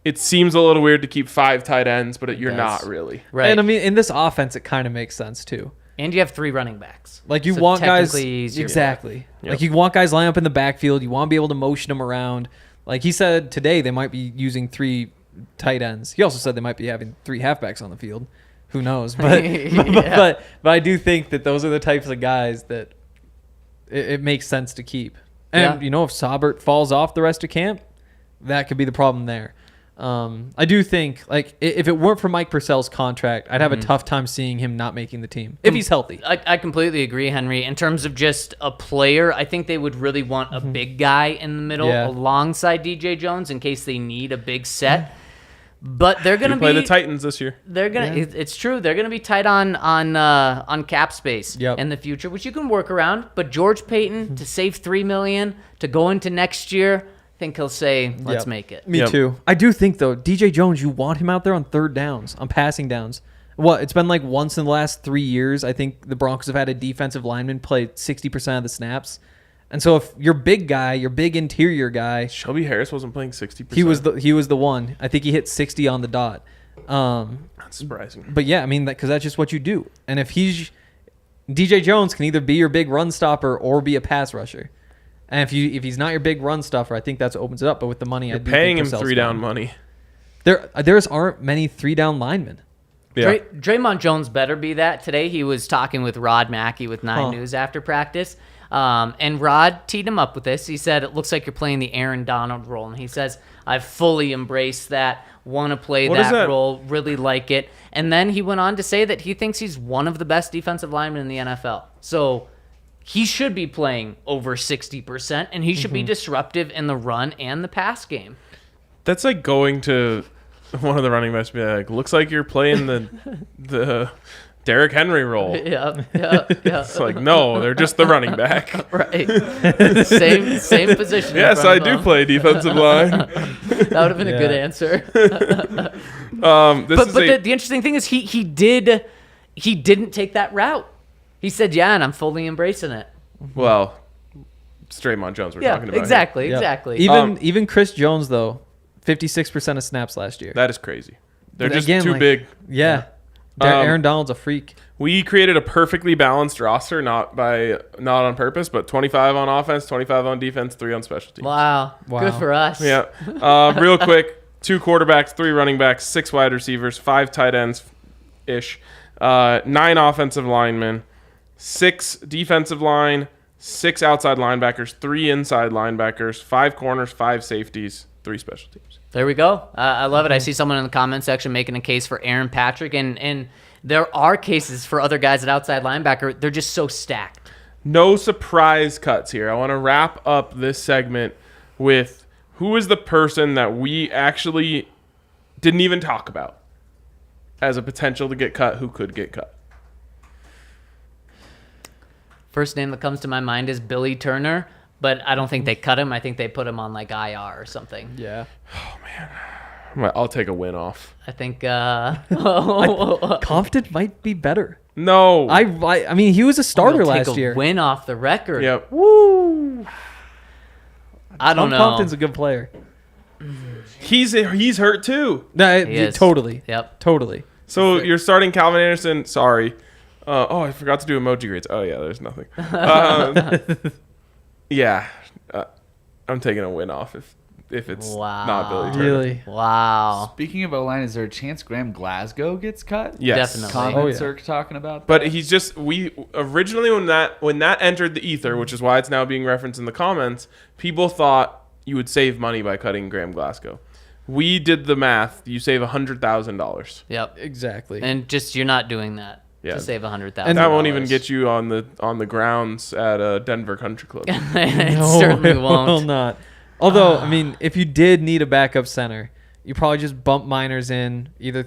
[SPEAKER 1] it seems a little weird to keep 5 tight ends, but you're
[SPEAKER 2] does.
[SPEAKER 1] not really.
[SPEAKER 2] Right.
[SPEAKER 3] And I mean, in this offense, it kind of makes sense too.
[SPEAKER 2] And you have 3 running backs.
[SPEAKER 3] Like you
[SPEAKER 2] So
[SPEAKER 3] want guys
[SPEAKER 2] technically easier.
[SPEAKER 3] exactly.
[SPEAKER 1] Yep.
[SPEAKER 3] Like you want guys line up in the backfield. You want to be able to motion them around. Like he said today, they might be using 3 tight ends. He also said they might be having 3 halfbacks on the field. Who knows? But
[SPEAKER 2] Yeah.
[SPEAKER 3] but I do think that those are the types of guys that it makes sense to keep. And
[SPEAKER 2] Yeah.
[SPEAKER 3] if Saubert falls off the rest of camp, that could be the problem there. I do think, like, if it weren't for Mike Purcell's contract, I'd have a tough time seeing him not making the team if he's healthy.
[SPEAKER 2] I completely agree, Henry. In terms of just a player, I think they would really want a big guy in the middle
[SPEAKER 3] Yeah.
[SPEAKER 2] alongside DJ Jones in case they need a big set. But they're gonna
[SPEAKER 1] Play
[SPEAKER 2] be
[SPEAKER 1] the Titans this year.
[SPEAKER 2] They're gonna. It's true. They're gonna be tight on cap space
[SPEAKER 3] Yep.
[SPEAKER 2] in the future, which you can work around. But George Payton to save $3 million to go into next year, I think he'll say, "Let's
[SPEAKER 3] Yep.
[SPEAKER 2] make it."
[SPEAKER 3] Me
[SPEAKER 1] Yep.
[SPEAKER 3] too. I do think, though, DJ Jones, you want him out there on third downs, on passing downs. It's been like once in the last 3 years, I think the Broncos have had a defensive lineman play 60% of the snaps. And so if your big guy, your big interior guy,
[SPEAKER 1] Shelby Harris wasn't playing 60%.
[SPEAKER 3] he was the one. I think he hit 60 on the dot.
[SPEAKER 1] That's surprising.
[SPEAKER 3] But yeah, I mean, because that's just what you do. And if DJ Jones can either be your big run stopper or be a pass rusher. And if he's not your big run stopper, I think that's what opens it up. But with the money,
[SPEAKER 1] You're
[SPEAKER 3] I do
[SPEAKER 1] paying
[SPEAKER 3] think
[SPEAKER 1] him
[SPEAKER 3] Purcell's
[SPEAKER 1] 3-down
[SPEAKER 3] gone.
[SPEAKER 1] money.
[SPEAKER 3] There's aren't many 3-down linemen.
[SPEAKER 1] Yeah.
[SPEAKER 2] Draymond Jones better be that. Today he was talking with Rod Mackey with 9 News after practice. And Rod teed him up with this. He said, "It looks like you're playing the Aaron Donald role." And he says, "I've fully embraced that, want to play
[SPEAKER 1] What is
[SPEAKER 2] that
[SPEAKER 1] that?
[SPEAKER 2] role, really like it." And then he went on to say that he thinks he's one of the best defensive linemen in the NFL. So he should be playing over 60%, and he should be disruptive in the run and the pass game.
[SPEAKER 1] That's like going to one of the running backs and be like, looks like you're playing the Derrick Henry role.
[SPEAKER 2] Yeah.
[SPEAKER 1] It's like, no, they're just the running back.
[SPEAKER 2] Right. Same position. in
[SPEAKER 1] Yes,
[SPEAKER 2] front
[SPEAKER 1] I
[SPEAKER 2] of
[SPEAKER 1] do
[SPEAKER 2] him.
[SPEAKER 1] play defensive line.
[SPEAKER 2] That would have been a good
[SPEAKER 3] Yeah.
[SPEAKER 2] answer.
[SPEAKER 1] This
[SPEAKER 2] But
[SPEAKER 1] is
[SPEAKER 2] the interesting thing is he didn't take that route. He said, "Yeah, and I'm fully embracing it."
[SPEAKER 1] well, it's Draymond Jones we're
[SPEAKER 2] Yeah,
[SPEAKER 1] talking about.
[SPEAKER 2] exactly,
[SPEAKER 3] Yep.
[SPEAKER 2] exactly.
[SPEAKER 3] Even Chris Jones, though, 56% of snaps last year.
[SPEAKER 1] Here. That is crazy. They're
[SPEAKER 3] But
[SPEAKER 1] just
[SPEAKER 3] again,
[SPEAKER 1] too
[SPEAKER 3] like-
[SPEAKER 1] big.
[SPEAKER 3] Yeah. Aaron Donald's a freak.
[SPEAKER 1] We created a perfectly balanced roster, not on purpose, but 25 on offense, 25 on defense, 3 on special teams.
[SPEAKER 2] Wow,
[SPEAKER 3] Wow.
[SPEAKER 2] good for us.
[SPEAKER 1] Yeah. Real quick, 2 quarterbacks, 3 running backs, 6 wide receivers, 5 tight ends ish, 9 offensive linemen, 6 defensive line, 6 outside linebackers, 3 inside linebackers, 5 corners, 5 safeties, 3 special teams.
[SPEAKER 2] There we go. I love it. I see someone in the comment section making a case for Aaron Patrick, and there are cases for other guys at outside linebacker. They're just so stacked.
[SPEAKER 1] No surprise cuts here. I want to wrap up this segment with who is the person that we actually didn't even talk about as a potential to get cut, who could get cut.
[SPEAKER 2] First name that comes to my mind is Billy Turner, but I don't think they cut him. I think they put him on like IR or something.
[SPEAKER 3] Yeah.
[SPEAKER 1] I'll take a win off.
[SPEAKER 2] I think
[SPEAKER 3] Compton might be better.
[SPEAKER 1] No.
[SPEAKER 3] I mean, he was a starter
[SPEAKER 2] He'll take
[SPEAKER 3] last
[SPEAKER 2] a
[SPEAKER 3] year.
[SPEAKER 2] win off the record.
[SPEAKER 1] Yep.
[SPEAKER 3] Woo!
[SPEAKER 2] I don't know.
[SPEAKER 3] Compton's a good player.
[SPEAKER 1] He's hurt too.
[SPEAKER 3] No,
[SPEAKER 2] He is.
[SPEAKER 3] totally.
[SPEAKER 2] Yep.
[SPEAKER 3] Totally.
[SPEAKER 1] So you're starting Calvin Anderson. Sorry. I forgot to do emoji grades. Oh yeah, there's nothing. Yeah, I'm taking a win off if it's
[SPEAKER 2] Wow.
[SPEAKER 1] not Billy Turner.
[SPEAKER 3] Really?
[SPEAKER 2] Wow.
[SPEAKER 4] Speaking of O-line, is there a chance Graham Glasgow gets cut?
[SPEAKER 1] Yes.
[SPEAKER 2] Definitely.
[SPEAKER 4] Comment
[SPEAKER 3] Oh, yeah.
[SPEAKER 4] Cirque talking about
[SPEAKER 1] But he's just we originally when that entered the ether, which is why it's now being referenced in the comments. People thought you would save money by cutting Graham Glasgow. We did the math. You save $100,000.
[SPEAKER 2] Yep.
[SPEAKER 3] Exactly.
[SPEAKER 2] And just you're not doing that
[SPEAKER 1] Yeah.
[SPEAKER 2] to save $100,000.
[SPEAKER 3] And
[SPEAKER 1] That won't even get you on the grounds at Denver Country Club.
[SPEAKER 2] It
[SPEAKER 3] No,
[SPEAKER 2] certainly
[SPEAKER 3] it will
[SPEAKER 2] won't.
[SPEAKER 3] not. Although, I mean, if you did need a backup center, you probably just bump Miners in, either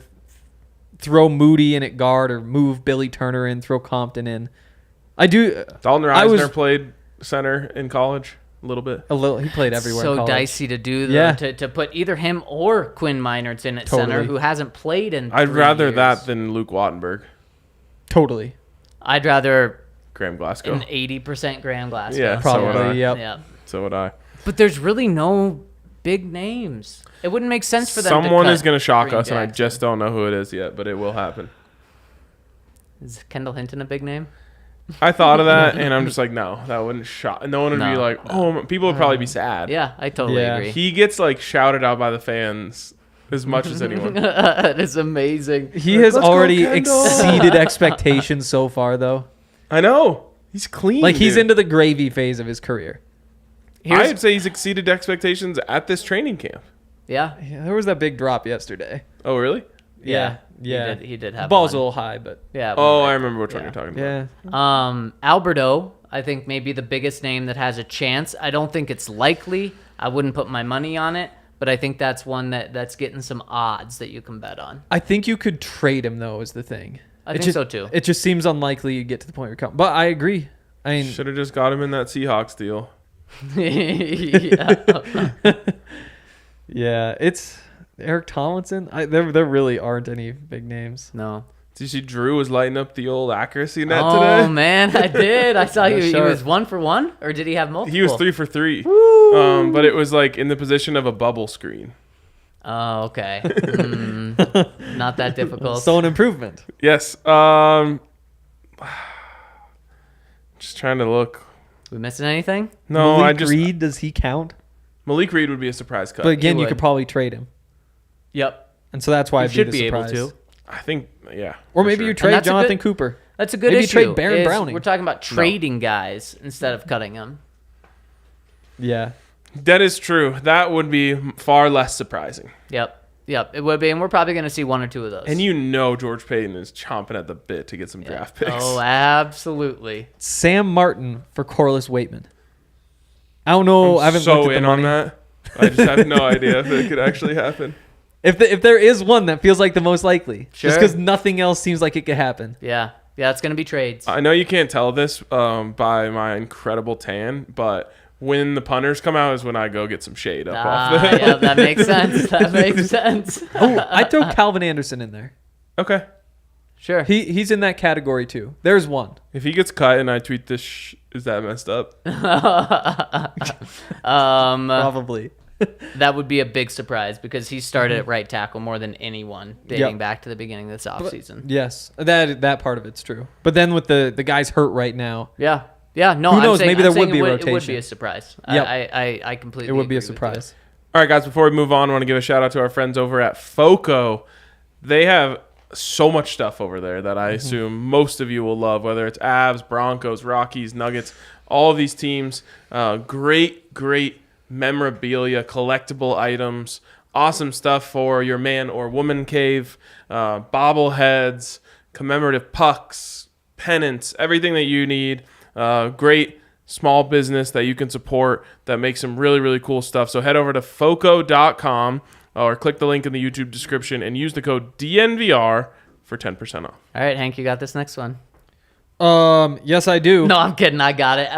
[SPEAKER 3] throw Moody in at guard or move Billy Turner in, throw Compton in.
[SPEAKER 1] Dalton
[SPEAKER 3] I was-
[SPEAKER 1] Reisner played center in college a little bit.
[SPEAKER 3] a little. He played everywhere. in
[SPEAKER 2] So
[SPEAKER 3] college.
[SPEAKER 2] dicey to do, though,
[SPEAKER 3] Yeah.
[SPEAKER 2] to put either him or Quinn Meinerz in at
[SPEAKER 3] Totally.
[SPEAKER 2] center, who hasn't played in
[SPEAKER 1] I'd
[SPEAKER 2] 3
[SPEAKER 1] rather
[SPEAKER 2] years.
[SPEAKER 1] that than Luke Wattenberg,
[SPEAKER 3] Totally.
[SPEAKER 2] I'd rather
[SPEAKER 1] Graham Glasgow.
[SPEAKER 2] an 80% Graham Glasgow.
[SPEAKER 1] Yeah, so would I.
[SPEAKER 3] Probably. Yep.
[SPEAKER 2] Yeah.
[SPEAKER 1] So would I.
[SPEAKER 2] But there's really no big names. It wouldn't make sense for them.
[SPEAKER 1] Someone
[SPEAKER 2] to
[SPEAKER 1] is going to shock
[SPEAKER 2] Green
[SPEAKER 1] us, and I
[SPEAKER 2] Jackson.
[SPEAKER 1] just don't know who it is yet, but it will happen.
[SPEAKER 2] Is Kendall Hinton a big name?
[SPEAKER 1] I thought of that, and I'm just like, no, that wouldn't shock. No one would be
[SPEAKER 2] No,
[SPEAKER 1] like, oh, people would probably be sad.
[SPEAKER 2] Yeah, I totally
[SPEAKER 3] Yeah.
[SPEAKER 2] agree.
[SPEAKER 1] He gets like shouted out by the fans as much as anyone.
[SPEAKER 2] It is amazing.
[SPEAKER 3] He has
[SPEAKER 1] Let's go,
[SPEAKER 3] already
[SPEAKER 1] Kendall.
[SPEAKER 3] exceeded expectations so far, though.
[SPEAKER 1] I know. He's clean.
[SPEAKER 3] Like, he's
[SPEAKER 1] dude.
[SPEAKER 3] into the gravy phase of his career.
[SPEAKER 1] I'd say he's exceeded expectations at this training camp.
[SPEAKER 2] Yeah.
[SPEAKER 3] Yeah, there was that big drop yesterday.
[SPEAKER 1] Oh, really?
[SPEAKER 3] Yeah.
[SPEAKER 2] He did have
[SPEAKER 3] Ball's
[SPEAKER 2] one.
[SPEAKER 3] a little high, but
[SPEAKER 2] Yeah.
[SPEAKER 1] Oh,
[SPEAKER 2] right.
[SPEAKER 1] I remember which one you're talking about.
[SPEAKER 3] yeah.
[SPEAKER 2] Alberto, I think maybe the biggest name that has a chance. I don't think it's likely. I wouldn't put my money on it, but I think that's one that's getting some odds that you can bet on.
[SPEAKER 3] I think you could trade him, though, is the thing.
[SPEAKER 2] I think
[SPEAKER 3] just,
[SPEAKER 2] so, too.
[SPEAKER 3] It just seems unlikely you get to the point where you come. But I agree. I mean,
[SPEAKER 1] Should have just got him in that Seahawks deal.
[SPEAKER 2] Yeah.
[SPEAKER 3] yeah, it's Eric Tomlinson. There really aren't any big names.
[SPEAKER 2] No.
[SPEAKER 1] Did you see Drew was lighting up the old accuracy net
[SPEAKER 2] Oh,
[SPEAKER 1] today?
[SPEAKER 2] man, I did. I saw
[SPEAKER 3] That's
[SPEAKER 2] he
[SPEAKER 3] sharp.
[SPEAKER 2] was 1 for 1, or did he have multiple?
[SPEAKER 1] He was 3 for 3. But it was like in the position of a bubble screen.
[SPEAKER 2] Oh, okay. Not that difficult.
[SPEAKER 3] So an improvement.
[SPEAKER 1] Yes. Just trying to look.
[SPEAKER 2] We missing anything?
[SPEAKER 1] No,
[SPEAKER 3] Malik
[SPEAKER 1] I just
[SPEAKER 3] Reed, does he count?
[SPEAKER 1] Malik Reed would be a surprise cut.
[SPEAKER 3] But again,
[SPEAKER 2] He
[SPEAKER 3] you
[SPEAKER 2] would.
[SPEAKER 3] could probably trade him,
[SPEAKER 2] Yep.
[SPEAKER 3] and so that's why
[SPEAKER 2] You
[SPEAKER 3] it'd
[SPEAKER 2] should
[SPEAKER 3] be
[SPEAKER 2] be
[SPEAKER 3] the
[SPEAKER 2] able
[SPEAKER 3] surprise.
[SPEAKER 2] to.
[SPEAKER 1] I think, yeah.
[SPEAKER 3] Or
[SPEAKER 1] for
[SPEAKER 3] maybe
[SPEAKER 1] sure.
[SPEAKER 3] you trade
[SPEAKER 2] that's a
[SPEAKER 3] Jonathan
[SPEAKER 2] good-
[SPEAKER 3] Cooper.
[SPEAKER 2] That's a good
[SPEAKER 3] Maybe
[SPEAKER 2] issue.
[SPEAKER 3] trade Baron
[SPEAKER 2] is
[SPEAKER 3] Browning.
[SPEAKER 2] We're talking about trading guys instead of cutting them.
[SPEAKER 3] Yeah.
[SPEAKER 1] That is true. That would be far less surprising.
[SPEAKER 2] Yep. It would be, and we're probably going to see 1 or 2 of those.
[SPEAKER 1] And you know George Payton is chomping at the bit to get some draft picks.
[SPEAKER 2] Oh, absolutely.
[SPEAKER 3] Sam Martin for Corliss Waitman. I don't know. I haven't
[SPEAKER 1] so
[SPEAKER 3] looked at
[SPEAKER 1] in
[SPEAKER 3] the
[SPEAKER 1] on
[SPEAKER 3] money.
[SPEAKER 1] that. I just have no idea if it could actually happen.
[SPEAKER 3] If there is one that feels like the most likely,
[SPEAKER 2] Sure.
[SPEAKER 3] just because nothing else seems like it could happen.
[SPEAKER 2] Yeah, it's going to be trades.
[SPEAKER 1] I know you can't tell this by my incredible tan, but when the punters come out is when I go get some shade up off the
[SPEAKER 2] Yeah, that makes sense. That makes sense.
[SPEAKER 3] Oh, I throw Calvin Anderson in there.
[SPEAKER 1] Okay.
[SPEAKER 2] Sure.
[SPEAKER 3] He's in that category too. There's one.
[SPEAKER 1] If he gets cut and I tweet this, is that messed up?
[SPEAKER 3] Probably.
[SPEAKER 2] That would be a big surprise because he started at right tackle more than anyone dating
[SPEAKER 3] Yep.
[SPEAKER 2] back to the beginning of this offseason.
[SPEAKER 3] Yes, that part of it's true. But then with the guys hurt right now,
[SPEAKER 2] Yeah. No,
[SPEAKER 3] Who
[SPEAKER 2] I'm
[SPEAKER 3] knows?
[SPEAKER 2] saying,
[SPEAKER 3] Maybe
[SPEAKER 2] I'm
[SPEAKER 3] there
[SPEAKER 2] saying
[SPEAKER 3] would be a
[SPEAKER 2] It would
[SPEAKER 3] rotation.
[SPEAKER 2] be a surprise.
[SPEAKER 3] Yep.
[SPEAKER 2] I completely
[SPEAKER 3] it would be a
[SPEAKER 2] agree with you.
[SPEAKER 3] surprise.
[SPEAKER 1] All right, guys, before we move on, I want to give a shout out to our friends over at FOCO. They have so much stuff over there that I assume most of you will love, whether it's Avs, Broncos, Rockies, Nuggets, all of these teams. Great memorabilia, collectible items, awesome stuff for your man or woman cave, bobbleheads, commemorative pucks, pennants, everything that you need. Great small business that you can support that makes some really cool stuff. So head over to foco.com or click the link in the YouTube description and use the code DNVR for 10% off.
[SPEAKER 2] All right, Hank, you got this next one.
[SPEAKER 3] Yes, I do.
[SPEAKER 2] No, I'm kidding. I got it.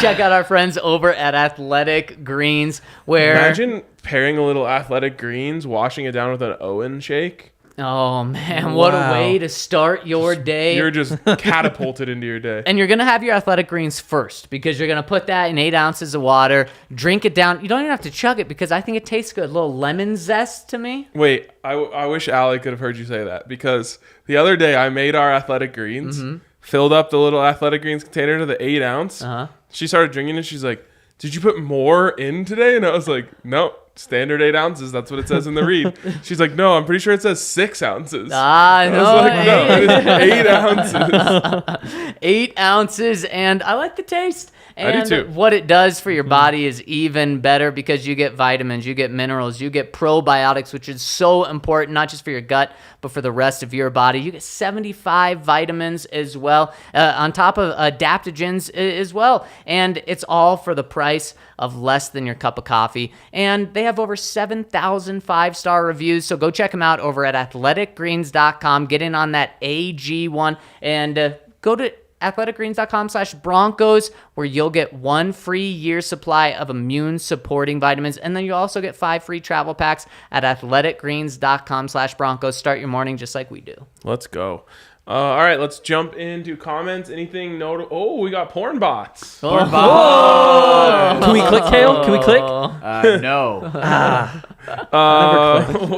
[SPEAKER 2] Check out our friends over at Athletic Greens, where
[SPEAKER 1] Imagine pairing a little Athletic Greens, washing it down with an Owen shake.
[SPEAKER 2] oh man, what a
[SPEAKER 3] Wow.
[SPEAKER 2] way to start your day.
[SPEAKER 1] You're just catapulted into your day.
[SPEAKER 2] And you're going to have your Athletic Greens first because you're going to put that in 8 ounces of water, drink it down. You don't even have to chug it because I think it tastes good. A little lemon zest to me.
[SPEAKER 1] Wait, I wish Allie could have heard you say that because the other day I made our Athletic Greens, filled up the little Athletic Greens container to the 8 ounce.
[SPEAKER 2] Uh-huh.
[SPEAKER 1] She started drinking it. She's like, "Did you put more in today?" And I was like, "No, standard 8 ounces. That's what it says in the read." She's like, "No, I'm pretty sure it says 6 ounces."
[SPEAKER 2] I
[SPEAKER 1] I
[SPEAKER 2] know.
[SPEAKER 1] was like, "No, it is 8 ounces."
[SPEAKER 2] 8 ounces, and I like the taste.
[SPEAKER 1] I do
[SPEAKER 2] And
[SPEAKER 1] too.
[SPEAKER 2] what it does for your body is even better because you get vitamins, you get minerals, you get probiotics, which is so important, not just for your gut, but for the rest of your body. You get 75 vitamins as well, on top of adaptogens as well. And it's all for the price of less than your cup of coffee. And they have over 7,000 5-star reviews. So go check them out over at athleticgreens.com. Get in on that AG1 and go to athleticgreens.com/Broncos, where you'll get 1 free year supply of immune supporting vitamins. And then you'll also get 5 free travel packs at athleticgreens.com/Broncos. Start your morning just like we do.
[SPEAKER 1] Let's go. All right, let's jump into comments. Anything notable? Oh, we got porn bots.
[SPEAKER 2] Oh.
[SPEAKER 3] Can we click, Kale? Can we click?
[SPEAKER 4] No.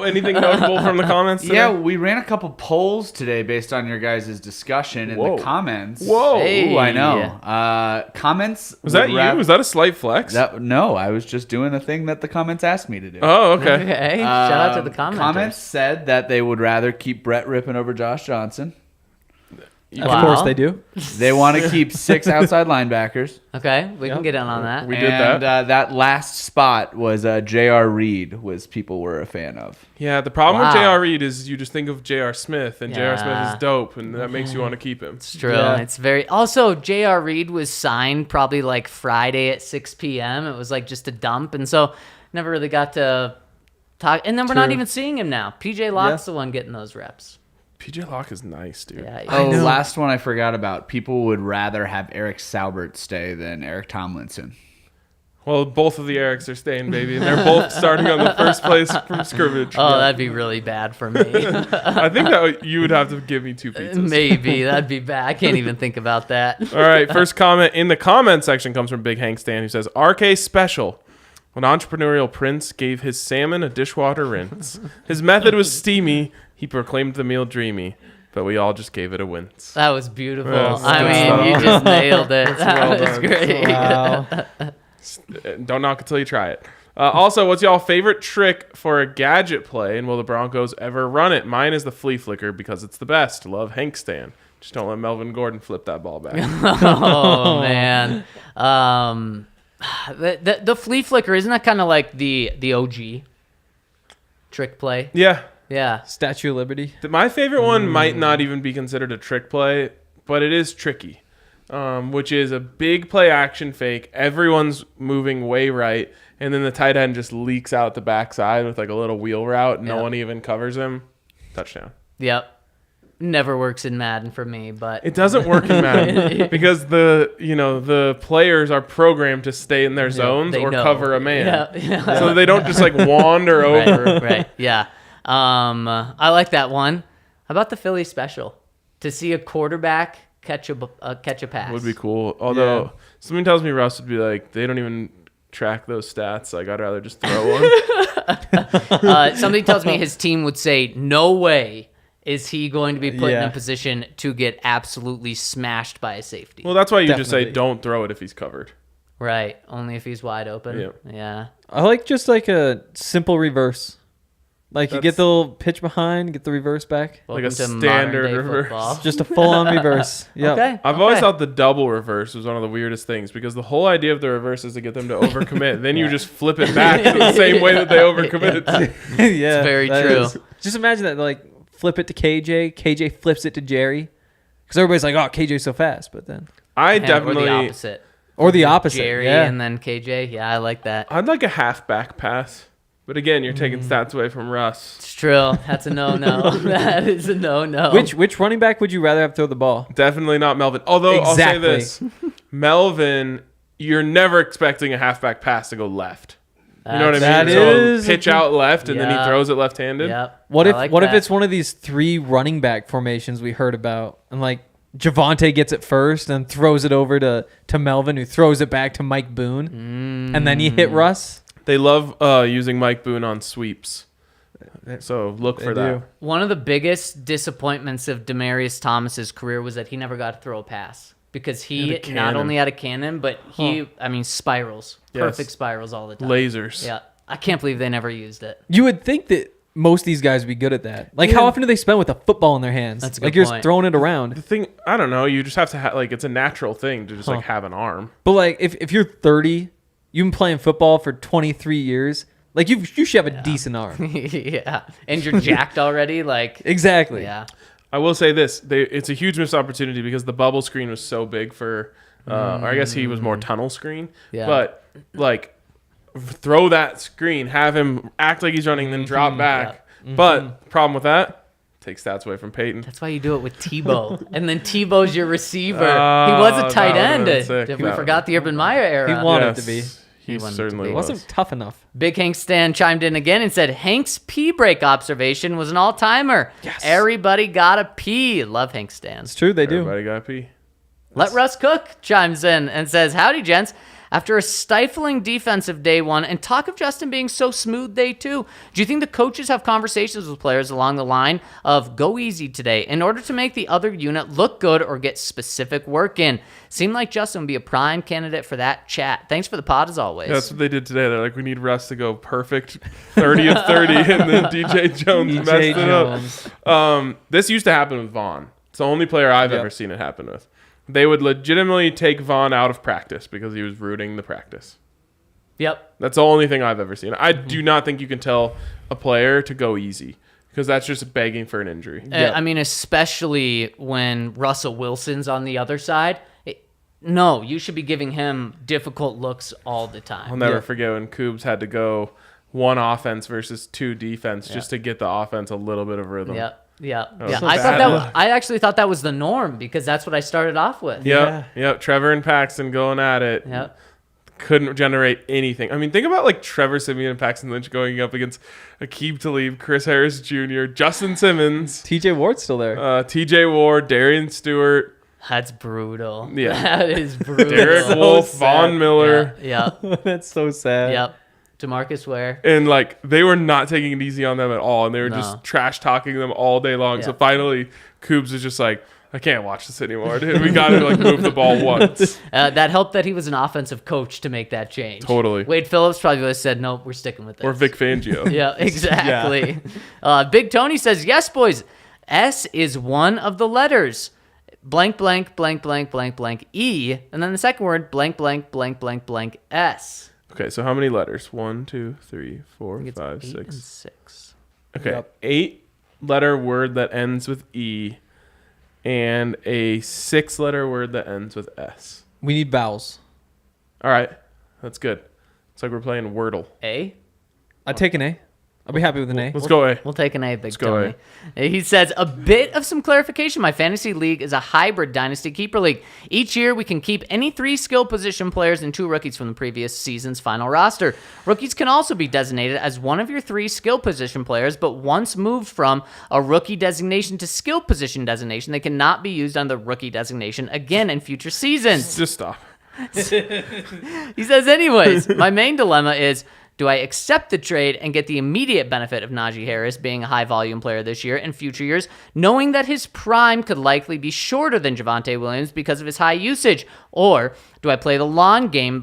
[SPEAKER 1] Anything notable from the comments today?
[SPEAKER 4] Yeah, we ran a couple polls today based on your guys' discussion in
[SPEAKER 1] Whoa.
[SPEAKER 4] the comments.
[SPEAKER 1] Whoa.
[SPEAKER 2] Hey.
[SPEAKER 4] Ooh, I know. Comments.
[SPEAKER 1] Was that you? Was that a slight flex?
[SPEAKER 4] No, I was just doing a thing that the comments asked me to do.
[SPEAKER 1] Oh, okay.
[SPEAKER 2] Okay. Shout out to the commenters.
[SPEAKER 4] Comments said that they would rather keep Brett Rippon over Josh Johnson.
[SPEAKER 3] Of course they do.
[SPEAKER 4] They want to keep 6 outside linebackers.
[SPEAKER 2] Okay, we can get in on that.
[SPEAKER 1] We did that.
[SPEAKER 4] And that last spot was J.R. Reed, was people were a fan of.
[SPEAKER 1] Yeah, the problem with
[SPEAKER 2] Wow.
[SPEAKER 1] J.R. Reed is you just think of J.R. Smith, and J.R. Smith
[SPEAKER 2] Yeah.
[SPEAKER 1] is dope, and that makes you want to keep him.
[SPEAKER 2] It's true.
[SPEAKER 3] Yeah.
[SPEAKER 2] It's very. Also, J.R. Reed was signed probably like Friday at 6 p.m. It was like just a dump, and so never really got to talk. And then we're not
[SPEAKER 3] True.
[SPEAKER 2] even seeing him now. PJ Locke's the one getting those reps.
[SPEAKER 1] PJ Locke is nice, dude.
[SPEAKER 2] Yeah.
[SPEAKER 4] Oh, last one I forgot about. People would rather have Eric Saubert stay than Eric Tomlinson.
[SPEAKER 1] Well, both of the Erics are staying, baby, and they're both starting on the first place from scrimmage.
[SPEAKER 2] Oh, that'd be really bad for me.
[SPEAKER 1] I think that you would have to give me 2 pizzas.
[SPEAKER 2] Maybe that'd be bad. I can't even think about that.
[SPEAKER 1] All right, first comment in the comment section comes from Big Hank Stan, who says, RK special. When entrepreneurial Prince gave his salmon a dishwater rinse. His method was steamy. He proclaimed the meal dreamy. But we all just gave it a wince.
[SPEAKER 2] That was beautiful.
[SPEAKER 1] Yes,
[SPEAKER 2] I
[SPEAKER 1] good
[SPEAKER 2] mean,
[SPEAKER 1] stuff.
[SPEAKER 2] you just nailed it. That
[SPEAKER 1] well
[SPEAKER 2] was
[SPEAKER 1] done.
[SPEAKER 2] great.
[SPEAKER 3] Wow.
[SPEAKER 1] Don't knock until you try it. Also, what's y'all favorite trick for a gadget play, and will the Broncos ever run it? Mine is the flea flicker because it's the best. Love, Hank Stan. Just don't let Melvin Gordon flip that ball back.
[SPEAKER 2] Oh man, the flea flicker, isn't that kind of like the OG trick play?
[SPEAKER 1] Yeah.
[SPEAKER 2] Yeah.
[SPEAKER 3] Statue of Liberty.
[SPEAKER 1] My favorite one might not even be considered a trick play, but it is tricky, which is a big play action fake. Everyone's moving way right, and then the tight end just leaks out the backside with like a little wheel route. No
[SPEAKER 2] Yep.
[SPEAKER 1] one even covers him. Touchdown.
[SPEAKER 2] Yep. Never works in Madden for me, but
[SPEAKER 1] It doesn't work in Madden because the players are programmed to stay in their zones
[SPEAKER 2] they
[SPEAKER 1] or
[SPEAKER 2] know.
[SPEAKER 1] cover a man,
[SPEAKER 2] Yeah.
[SPEAKER 1] so they don't just like wander over.
[SPEAKER 2] Right. Yeah. I like that one. How about the Philly special? To see a quarterback catch a pass
[SPEAKER 1] Would be cool. Although
[SPEAKER 3] Yeah.
[SPEAKER 1] something tells me Russ would be like, they don't even track those stats. Like I'd rather just throw one.
[SPEAKER 2] Something tells me his team would say, "No way is he going to be put in
[SPEAKER 3] Yeah.
[SPEAKER 2] a position to get absolutely smashed by a safety."
[SPEAKER 1] Well, that's why you just say
[SPEAKER 3] Definitely.
[SPEAKER 1] don't throw it if he's covered.
[SPEAKER 2] Right. Only if he's wide open.
[SPEAKER 1] Yep.
[SPEAKER 2] Yeah.
[SPEAKER 3] I like just like a simple reverse. Like you
[SPEAKER 1] That's-
[SPEAKER 3] get the little pitch behind, get the reverse back.
[SPEAKER 1] Like a
[SPEAKER 2] Welcome to
[SPEAKER 1] standard
[SPEAKER 2] modern-day
[SPEAKER 1] reverse.
[SPEAKER 2] football.
[SPEAKER 3] Just a full-on reverse. Yeah.
[SPEAKER 2] Okay.
[SPEAKER 1] I've always thought the double reverse was one of the weirdest things because the whole idea of the reverse is to get them to overcommit. Then you just flip it back to the same way that they overcommitted.
[SPEAKER 3] Yeah.
[SPEAKER 2] It's very
[SPEAKER 3] that
[SPEAKER 2] true.
[SPEAKER 3] is. Just imagine that, like, flip it to KJ. KJ flips it to Jerry. Because everybody's like, oh, KJ's so fast. But then,
[SPEAKER 1] I
[SPEAKER 2] Yeah, or
[SPEAKER 1] definitely,
[SPEAKER 2] the opposite.
[SPEAKER 3] or the opposite.
[SPEAKER 2] Jerry
[SPEAKER 3] yeah.
[SPEAKER 2] and then KJ. Yeah, I like that.
[SPEAKER 1] I'd like a halfback pass. But again, you're taking stats away from Russ.
[SPEAKER 2] It's true. That's a no-no. That is a no-no.
[SPEAKER 3] Which running back would you rather have throw the ball?
[SPEAKER 1] Definitely not Melvin. Although
[SPEAKER 3] Exactly.
[SPEAKER 1] I'll say this, Melvin, you're never expecting a halfback pass to go left. You know what I mean?
[SPEAKER 3] That
[SPEAKER 1] So
[SPEAKER 3] is
[SPEAKER 1] pitch
[SPEAKER 3] a good-
[SPEAKER 1] out left and then he
[SPEAKER 2] Yeah.
[SPEAKER 1] throws it left-handed.
[SPEAKER 2] Yep.
[SPEAKER 3] What
[SPEAKER 2] I
[SPEAKER 3] if
[SPEAKER 2] like
[SPEAKER 3] what if
[SPEAKER 2] that.
[SPEAKER 3] it's one of these 3 running back formations we heard about, and like Javonte gets it first and throws it over to Melvin, who throws it back to Mike Boone, and then you hit Russ?
[SPEAKER 1] They love using Mike Boone on sweeps. So look for
[SPEAKER 3] They
[SPEAKER 1] that.
[SPEAKER 3] do.
[SPEAKER 2] One of the biggest disappointments of Demaryius Thomas's career was that he never got to throw a pass because he
[SPEAKER 1] had a
[SPEAKER 2] not
[SPEAKER 1] cannon.
[SPEAKER 2] only had a cannon, but spirals,
[SPEAKER 1] Yes.
[SPEAKER 2] perfect spirals all the time.
[SPEAKER 1] Lasers.
[SPEAKER 2] Yeah, I can't believe they never used it.
[SPEAKER 3] You would think that most of these guys would be good at that. Like, how often do they spend with a football in their hands?
[SPEAKER 2] That's a good
[SPEAKER 3] like, you're
[SPEAKER 2] point.
[SPEAKER 3] just throwing it around.
[SPEAKER 1] The thing, I don't know. You just have to like it's a natural thing to just like have an arm.
[SPEAKER 3] But like, if you're 30, you've been playing football for 23 years. Like, you should have a decent arm.
[SPEAKER 2] Yeah, and you're jacked already. Like,
[SPEAKER 3] Exactly.
[SPEAKER 2] yeah,
[SPEAKER 1] I will say this: it's a huge missed opportunity because the bubble screen was so big for. Or I guess he was more tunnel screen.
[SPEAKER 2] Yeah.
[SPEAKER 1] But like, throw that screen, have him act like he's running, then drop back. But problem with that, take stats away from Peyton.
[SPEAKER 2] that's why you do it with Tebow, and then Tebow's your receiver. He
[SPEAKER 1] Oh,
[SPEAKER 2] was a tight
[SPEAKER 1] that would've
[SPEAKER 2] end.
[SPEAKER 1] been sick.
[SPEAKER 2] If we
[SPEAKER 1] That-
[SPEAKER 2] forgot the Urban Meyer era.
[SPEAKER 3] He wanted to be.
[SPEAKER 1] He
[SPEAKER 2] wanted to
[SPEAKER 1] certainly
[SPEAKER 2] be.
[SPEAKER 3] It wasn't tough enough.
[SPEAKER 2] Big Hank Stan chimed in again and said Hank's pee break observation was an all-timer.
[SPEAKER 3] Yes.
[SPEAKER 2] Everybody got a pee. Love Hank Stan.
[SPEAKER 3] It's true, they do.
[SPEAKER 1] Everybody got pee.
[SPEAKER 2] Let Russ Cook chimes in and says, howdy, gents. After a stifling defensive day one and talk of Justin being so smooth day two, do you think the coaches have conversations with players along the line of go easy today in order to make the other unit look good or get specific work in? Seemed like Justin would be a prime candidate for that chat. Thanks for the pod as always.
[SPEAKER 1] Yeah, that's what they did today. They're like, we need Russ to go perfect 30 of 30, and then DJ Jones messed it up. This used to happen with Vaughn. It's the only player I've ever seen it happen with. They would legitimately take Vaughn out of practice because he was rooting the practice.
[SPEAKER 2] Yep.
[SPEAKER 1] That's the only thing I've ever seen. I do not think you can tell a player to go easy because that's just begging for an injury.
[SPEAKER 2] I mean, especially when Russell Wilson's on the other side. No, you should be giving him difficult looks all the time.
[SPEAKER 1] I'll never forget when Coobs had to go one offense versus two defense just to get the offense a little bit of rhythm.
[SPEAKER 2] Yeah.
[SPEAKER 1] so
[SPEAKER 2] I actually thought that was the norm because that's what I started off with.
[SPEAKER 1] Yep. Trevor and Paxton going at it.
[SPEAKER 2] Yep.
[SPEAKER 1] Couldn't generate anything. I mean, think about like Trevor Siemian and Paxton Lynch going up against Aqib Talib, Chris Harris Jr., Justin Simmons,
[SPEAKER 3] TJ Ward's still there.
[SPEAKER 1] TJ Ward, Darian Stewart.
[SPEAKER 2] That's brutal.
[SPEAKER 1] Yeah.
[SPEAKER 2] That is brutal.
[SPEAKER 1] Derek Wolf, Vaughn Miller.
[SPEAKER 2] Yeah.
[SPEAKER 3] That's so sad.
[SPEAKER 2] Yep. DeMarcus Ware.
[SPEAKER 1] And like they were not taking it easy on them at all, and they were
[SPEAKER 2] No.
[SPEAKER 1] just trash talking them all day long. So
[SPEAKER 2] Yeah.
[SPEAKER 1] finally, Coobs is just like, I can't watch this anymore, dude. We got to like move the ball once.
[SPEAKER 2] That helped that he was an offensive coach to make that change.
[SPEAKER 1] Totally.
[SPEAKER 2] Wade Phillips probably would have said, "No, we're sticking with this."
[SPEAKER 1] Or Vic Fangio.
[SPEAKER 2] Yeah, exactly. Big Tony says, "Yes, boys. S is one of the letters. Blank, blank, blank, blank, blank, blank, E, and then the second word, blank, blank, blank, blank, blank, S."
[SPEAKER 1] Okay, so how many letters? 1, 2, 3, 4,
[SPEAKER 2] It's
[SPEAKER 1] 5,
[SPEAKER 2] 8 and
[SPEAKER 1] 6.
[SPEAKER 2] 6.
[SPEAKER 1] Okay,
[SPEAKER 3] Yep.
[SPEAKER 1] 8-letter word that ends with E, and a 6-letter word that ends with S.
[SPEAKER 3] We need vowels.
[SPEAKER 1] All right, that's good. It's like we're playing Wordle.
[SPEAKER 2] A?
[SPEAKER 3] I'd take an A. I'll be happy with an A.
[SPEAKER 1] Let's go A.
[SPEAKER 2] We'll take an A, Big
[SPEAKER 1] go
[SPEAKER 2] Tony. He says, a bit of some clarification. My fantasy league is a hybrid dynasty keeper league. Each year, we can keep any 3 skill position players and 2 rookies from the previous season's final roster. Rookies can also be designated as one of your 3 skill position players, but once moved from a rookie designation to skill position designation, they cannot be used under the rookie designation again in future seasons.
[SPEAKER 1] Just stop.
[SPEAKER 2] He says, anyways, my main dilemma is, do I accept the trade and get the immediate benefit of Najee Harris being a high-volume player this year and future years, knowing that his prime could likely be shorter than Javonte Williams because of his high usage? Or do I play the long game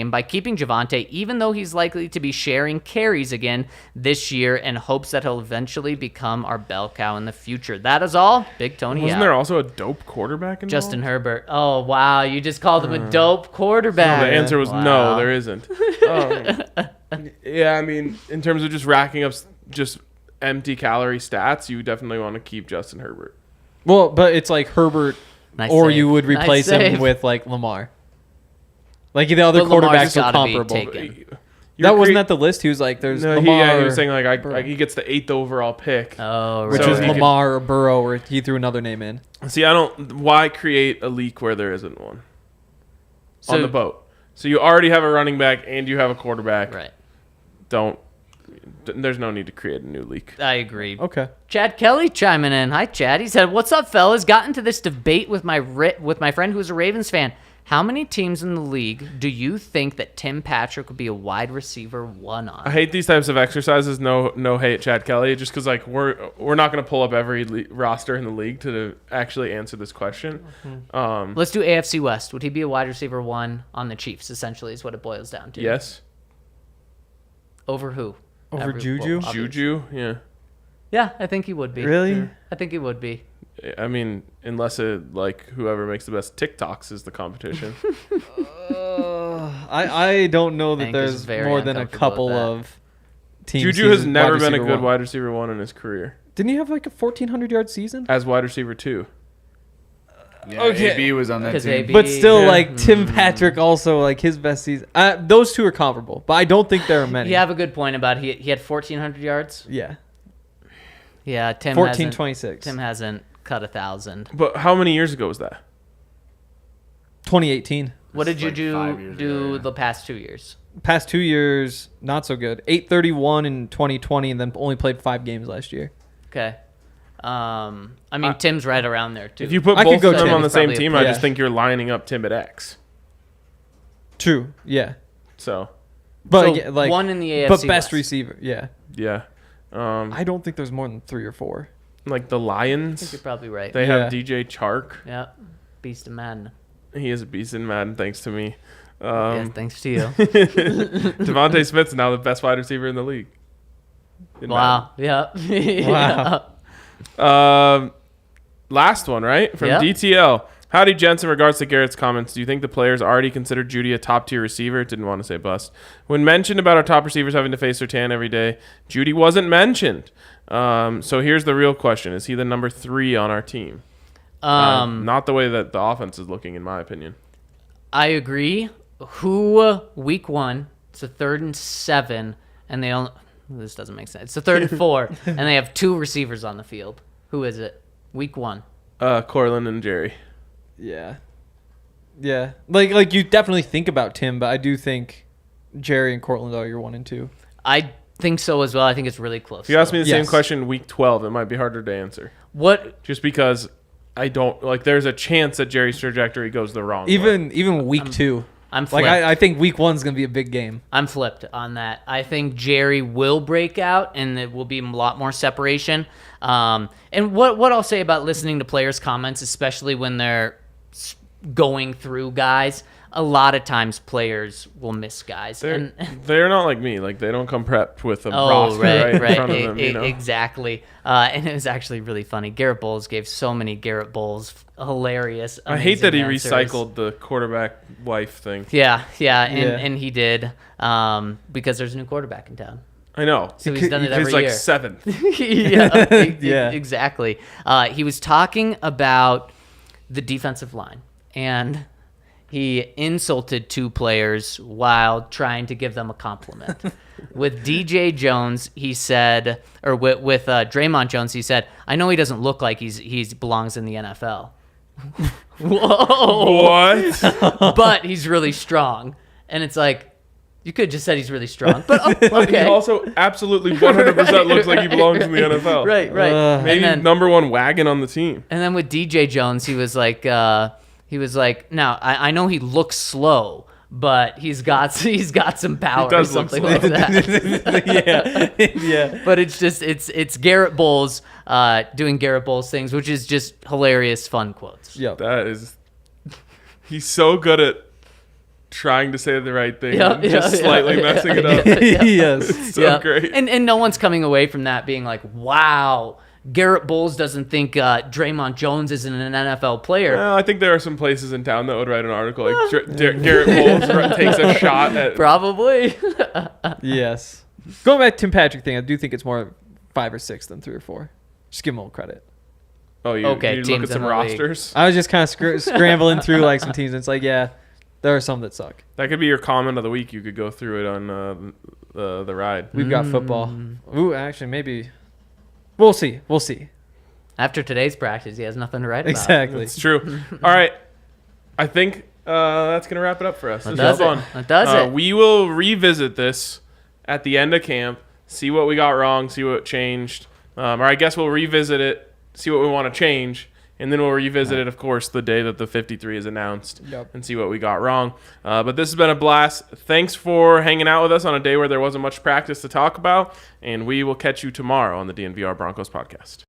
[SPEAKER 2] by keeping Javonte, even though he's likely to be sharing carries again this year, and hopes that he'll eventually become our bell cow in the future? That is all. Big Tony
[SPEAKER 1] Wasn't
[SPEAKER 2] out.
[SPEAKER 1] there also a dope quarterback involved?
[SPEAKER 2] Justin Herbert. Oh, wow. You just called him a dope quarterback.
[SPEAKER 1] No, the answer was
[SPEAKER 2] Wow.
[SPEAKER 1] no, there isn't. Yeah, I mean, in terms of just racking up just empty calorie stats, you definitely want to keep Justin Herbert.
[SPEAKER 3] Well, but it's like Herbert,
[SPEAKER 2] Nice
[SPEAKER 3] or
[SPEAKER 2] save.
[SPEAKER 3] you would
[SPEAKER 2] Nice
[SPEAKER 3] replace
[SPEAKER 2] save.
[SPEAKER 3] him with like Lamar. Like the other
[SPEAKER 2] But Lamar's
[SPEAKER 3] quarterbacks are
[SPEAKER 2] gotta be
[SPEAKER 3] comparable.
[SPEAKER 2] taken.
[SPEAKER 3] That wasn't at the list. He was like, "There's
[SPEAKER 1] No,
[SPEAKER 3] Lamar."
[SPEAKER 1] he was saying like he gets the 8th overall pick.
[SPEAKER 2] Oh, right.
[SPEAKER 3] which
[SPEAKER 1] So
[SPEAKER 3] was
[SPEAKER 1] he could-
[SPEAKER 3] Lamar or Burrow, or he threw another name in.
[SPEAKER 1] See, I don't. Why create a leak where there isn't one
[SPEAKER 2] So-
[SPEAKER 1] on the boat? So you already have a running back and you have a quarterback.
[SPEAKER 2] Right.
[SPEAKER 1] There's no need to create a new leak.
[SPEAKER 2] I agree.
[SPEAKER 3] Okay.
[SPEAKER 2] Chad Kelly chiming in. Hi, Chad. He said, "What's up, fellas? Got into this debate with my friend who's a Ravens fan. How many teams in the league do you think that Tim Patrick would be a wide receiver 1 on?"
[SPEAKER 1] I hate these types of exercises. No hate, Chad Kelly. Just because like we're not going to pull up every roster in the league to actually answer this question.
[SPEAKER 2] Let's do AFC West. Would he be a wide receiver 1 on the Chiefs? Essentially, is what it boils down to.
[SPEAKER 1] Yes,
[SPEAKER 2] Over who?
[SPEAKER 3] Over Juju?
[SPEAKER 2] obviously.
[SPEAKER 1] Juju. Yeah.
[SPEAKER 2] Yeah, I think he would be.
[SPEAKER 3] Really?
[SPEAKER 2] I think he would be.
[SPEAKER 1] I mean, unless it like whoever makes the best TikToks is the competition.
[SPEAKER 3] I don't know that
[SPEAKER 2] Hank is
[SPEAKER 3] there's
[SPEAKER 2] very
[SPEAKER 3] more than a
[SPEAKER 2] uncomfortable
[SPEAKER 3] couple
[SPEAKER 2] with that.
[SPEAKER 3] of teams.
[SPEAKER 1] Juju
[SPEAKER 3] he's
[SPEAKER 1] has never been a
[SPEAKER 3] receiver
[SPEAKER 1] good
[SPEAKER 3] 1.
[SPEAKER 1] wide receiver 1 in his career.
[SPEAKER 3] Didn't he have like a 1,400-yard season?
[SPEAKER 1] As wide receiver 2.
[SPEAKER 4] Yeah,
[SPEAKER 3] Okay.
[SPEAKER 4] AB was on that
[SPEAKER 2] 'Cause
[SPEAKER 4] team.
[SPEAKER 2] AB
[SPEAKER 3] But still,
[SPEAKER 1] Yeah.
[SPEAKER 3] like Tim Patrick, also like his best season. Those two are comparable, but I don't think there are many.
[SPEAKER 2] You have a good point about he had 1,400 yards.
[SPEAKER 3] Yeah.
[SPEAKER 2] Yeah, Tim
[SPEAKER 3] 14-26.
[SPEAKER 2] hasn't cut 1,000.
[SPEAKER 1] But how many years ago was that?
[SPEAKER 3] 2018.
[SPEAKER 2] What
[SPEAKER 4] This
[SPEAKER 2] did
[SPEAKER 4] is
[SPEAKER 2] you
[SPEAKER 4] like 5 years
[SPEAKER 2] do
[SPEAKER 4] ago, yeah.
[SPEAKER 2] the past 2 years?
[SPEAKER 3] Past 2 years, not so good. 831 in 2020, and then only played 5 games last year.
[SPEAKER 2] Okay. I mean, Tim's right around there too.
[SPEAKER 1] If you put
[SPEAKER 3] I
[SPEAKER 1] both
[SPEAKER 3] could go
[SPEAKER 1] of them
[SPEAKER 3] Tim.
[SPEAKER 1] on the same
[SPEAKER 2] Probably a
[SPEAKER 1] team, I
[SPEAKER 3] yeah.
[SPEAKER 1] just think you're lining up Tim at X.
[SPEAKER 3] True. Yeah.
[SPEAKER 1] So,
[SPEAKER 3] But
[SPEAKER 2] So,
[SPEAKER 3] yeah, like
[SPEAKER 2] one in the AFC
[SPEAKER 3] but best
[SPEAKER 2] West.
[SPEAKER 3] receiver. Yeah.
[SPEAKER 1] yeah.
[SPEAKER 3] I don't think there's more than 3 or 4.
[SPEAKER 1] Like the
[SPEAKER 2] I think
[SPEAKER 1] Lions,
[SPEAKER 2] you're probably right.
[SPEAKER 1] they
[SPEAKER 3] Yeah.
[SPEAKER 1] have DJ Chark.
[SPEAKER 2] Yeah. Beast of Madden.
[SPEAKER 1] He is a beast in Madden, thanks to me.
[SPEAKER 2] Yeah, thanks to you.
[SPEAKER 1] Devontae Smith's now the best wide receiver in the league. In
[SPEAKER 2] Wow. Yeah.
[SPEAKER 3] Wow.
[SPEAKER 1] Last one, right? From
[SPEAKER 2] Yep.
[SPEAKER 1] DTL. Howdy, gents. In regards to Garrett's comments, do you think the players already considered Judy a top-tier receiver? Didn't want to say bust. When mentioned about our top receivers having to face Surtain every day, Judy wasn't mentioned. So here's the real question. Is he the number 3 on our team? Not the way that the offense is looking, in my opinion.
[SPEAKER 2] I agree. Who week 1? It's a 3rd and 7, and they only. This doesn't make sense. It's a 3rd and 4, and they have 2 receivers on the field. Who is it? Week 1.
[SPEAKER 1] Corlin and Jerry.
[SPEAKER 3] Yeah. Yeah. Like you definitely think about Tim, but I do think Jerry and Cortland are your 1 and 2.
[SPEAKER 2] I think so as well. I think it's really close.
[SPEAKER 1] If you ask me the same
[SPEAKER 3] Yes.
[SPEAKER 1] question week 12, it might be harder to answer.
[SPEAKER 2] What?
[SPEAKER 1] Just because I don't like. There's a chance that Jerry's trajectory goes the wrong way.
[SPEAKER 3] Even week 2.
[SPEAKER 2] I'm flipped.
[SPEAKER 3] Like I think week 1's gonna be a big game.
[SPEAKER 2] I'm flipped on that. I think Jerry will break out, and there will be a lot more separation. And what I'll say about listening to players' comments, especially when they're going through guys, a lot of times players will miss guys.
[SPEAKER 1] They're not like me. Like they don't come prepped with a
[SPEAKER 2] Oh,
[SPEAKER 1] roster right in front of them.
[SPEAKER 2] Exactly. And it was actually really funny. Garrett Bowles gave so many Garrett Bowles hilarious.
[SPEAKER 1] I hate that he
[SPEAKER 2] amazing answers.
[SPEAKER 1] recycled the quarterback wife thing.
[SPEAKER 2] Yeah, and he did because there's a new quarterback in town.
[SPEAKER 1] I know.
[SPEAKER 2] So he's done it every
[SPEAKER 1] He's like
[SPEAKER 2] year.
[SPEAKER 1] 7th.
[SPEAKER 3] Yeah.
[SPEAKER 2] Exactly. He was talking about the defensive line, and he insulted 2 players while trying to give them a compliment. With DJ Jones, he said, or with Draymond Jones, he said, "I know he doesn't look like he belongs in the NFL." Whoa!
[SPEAKER 1] What?
[SPEAKER 2] But he's really strong, and it's like you could have just said he's really strong, but okay.
[SPEAKER 1] He also absolutely 100% looks like he belongs in the NFL.
[SPEAKER 2] Right.
[SPEAKER 1] Maybe
[SPEAKER 2] And then,
[SPEAKER 1] number 1 wagon on the team.
[SPEAKER 2] and then with DJ Jones, he was like, now I know he looks slow, but he's got some power or
[SPEAKER 1] does look
[SPEAKER 2] something
[SPEAKER 1] slow.
[SPEAKER 2] like that.
[SPEAKER 3] Yeah.
[SPEAKER 2] But it's just it's Garrett Bowles doing Garrett Bowles things, which is just hilarious, fun quotes.
[SPEAKER 3] Yep.
[SPEAKER 1] That is. He's so good at trying to say the right thing and just slightly messing it up.
[SPEAKER 3] Yes.
[SPEAKER 1] So great.
[SPEAKER 2] And no one's coming away from that being like, wow, Garrett Bowles doesn't think Draymond Jones isn't an NFL player.
[SPEAKER 1] Well, I think there are some places in town that would write an article like Garrett Bowles takes a shot at.
[SPEAKER 2] Probably.
[SPEAKER 3] Yes. Going back to Tim Patrick thing, I do think it's more 5 or 6 than 3 or 4. Just give him a little credit.
[SPEAKER 1] Oh, you
[SPEAKER 2] Okay,
[SPEAKER 1] look
[SPEAKER 2] teams
[SPEAKER 1] at some
[SPEAKER 2] in the league.
[SPEAKER 1] rosters.
[SPEAKER 3] I was just kind of scrambling through like some teams, and it's like, yeah, there are some that suck.
[SPEAKER 1] That could be your comment of the week. You could go through it on the ride.
[SPEAKER 3] We've got football. Ooh, actually, maybe. We'll see.
[SPEAKER 2] After today's practice, he has nothing to write about.
[SPEAKER 3] Exactly.
[SPEAKER 1] It's true. All right. I think that's going to wrap it up for us. This was fun.
[SPEAKER 2] That does it.
[SPEAKER 1] We will revisit this at the end of camp, see what we got wrong, see what changed. Or I guess we'll revisit it, see what we want to change, and then we'll revisit it, of course, the day that the 53 is announced and see what we got wrong. But this has been a blast. Thanks for hanging out with us on a day where there wasn't much practice to talk about, and we will catch you tomorrow on the DNVR Broncos podcast.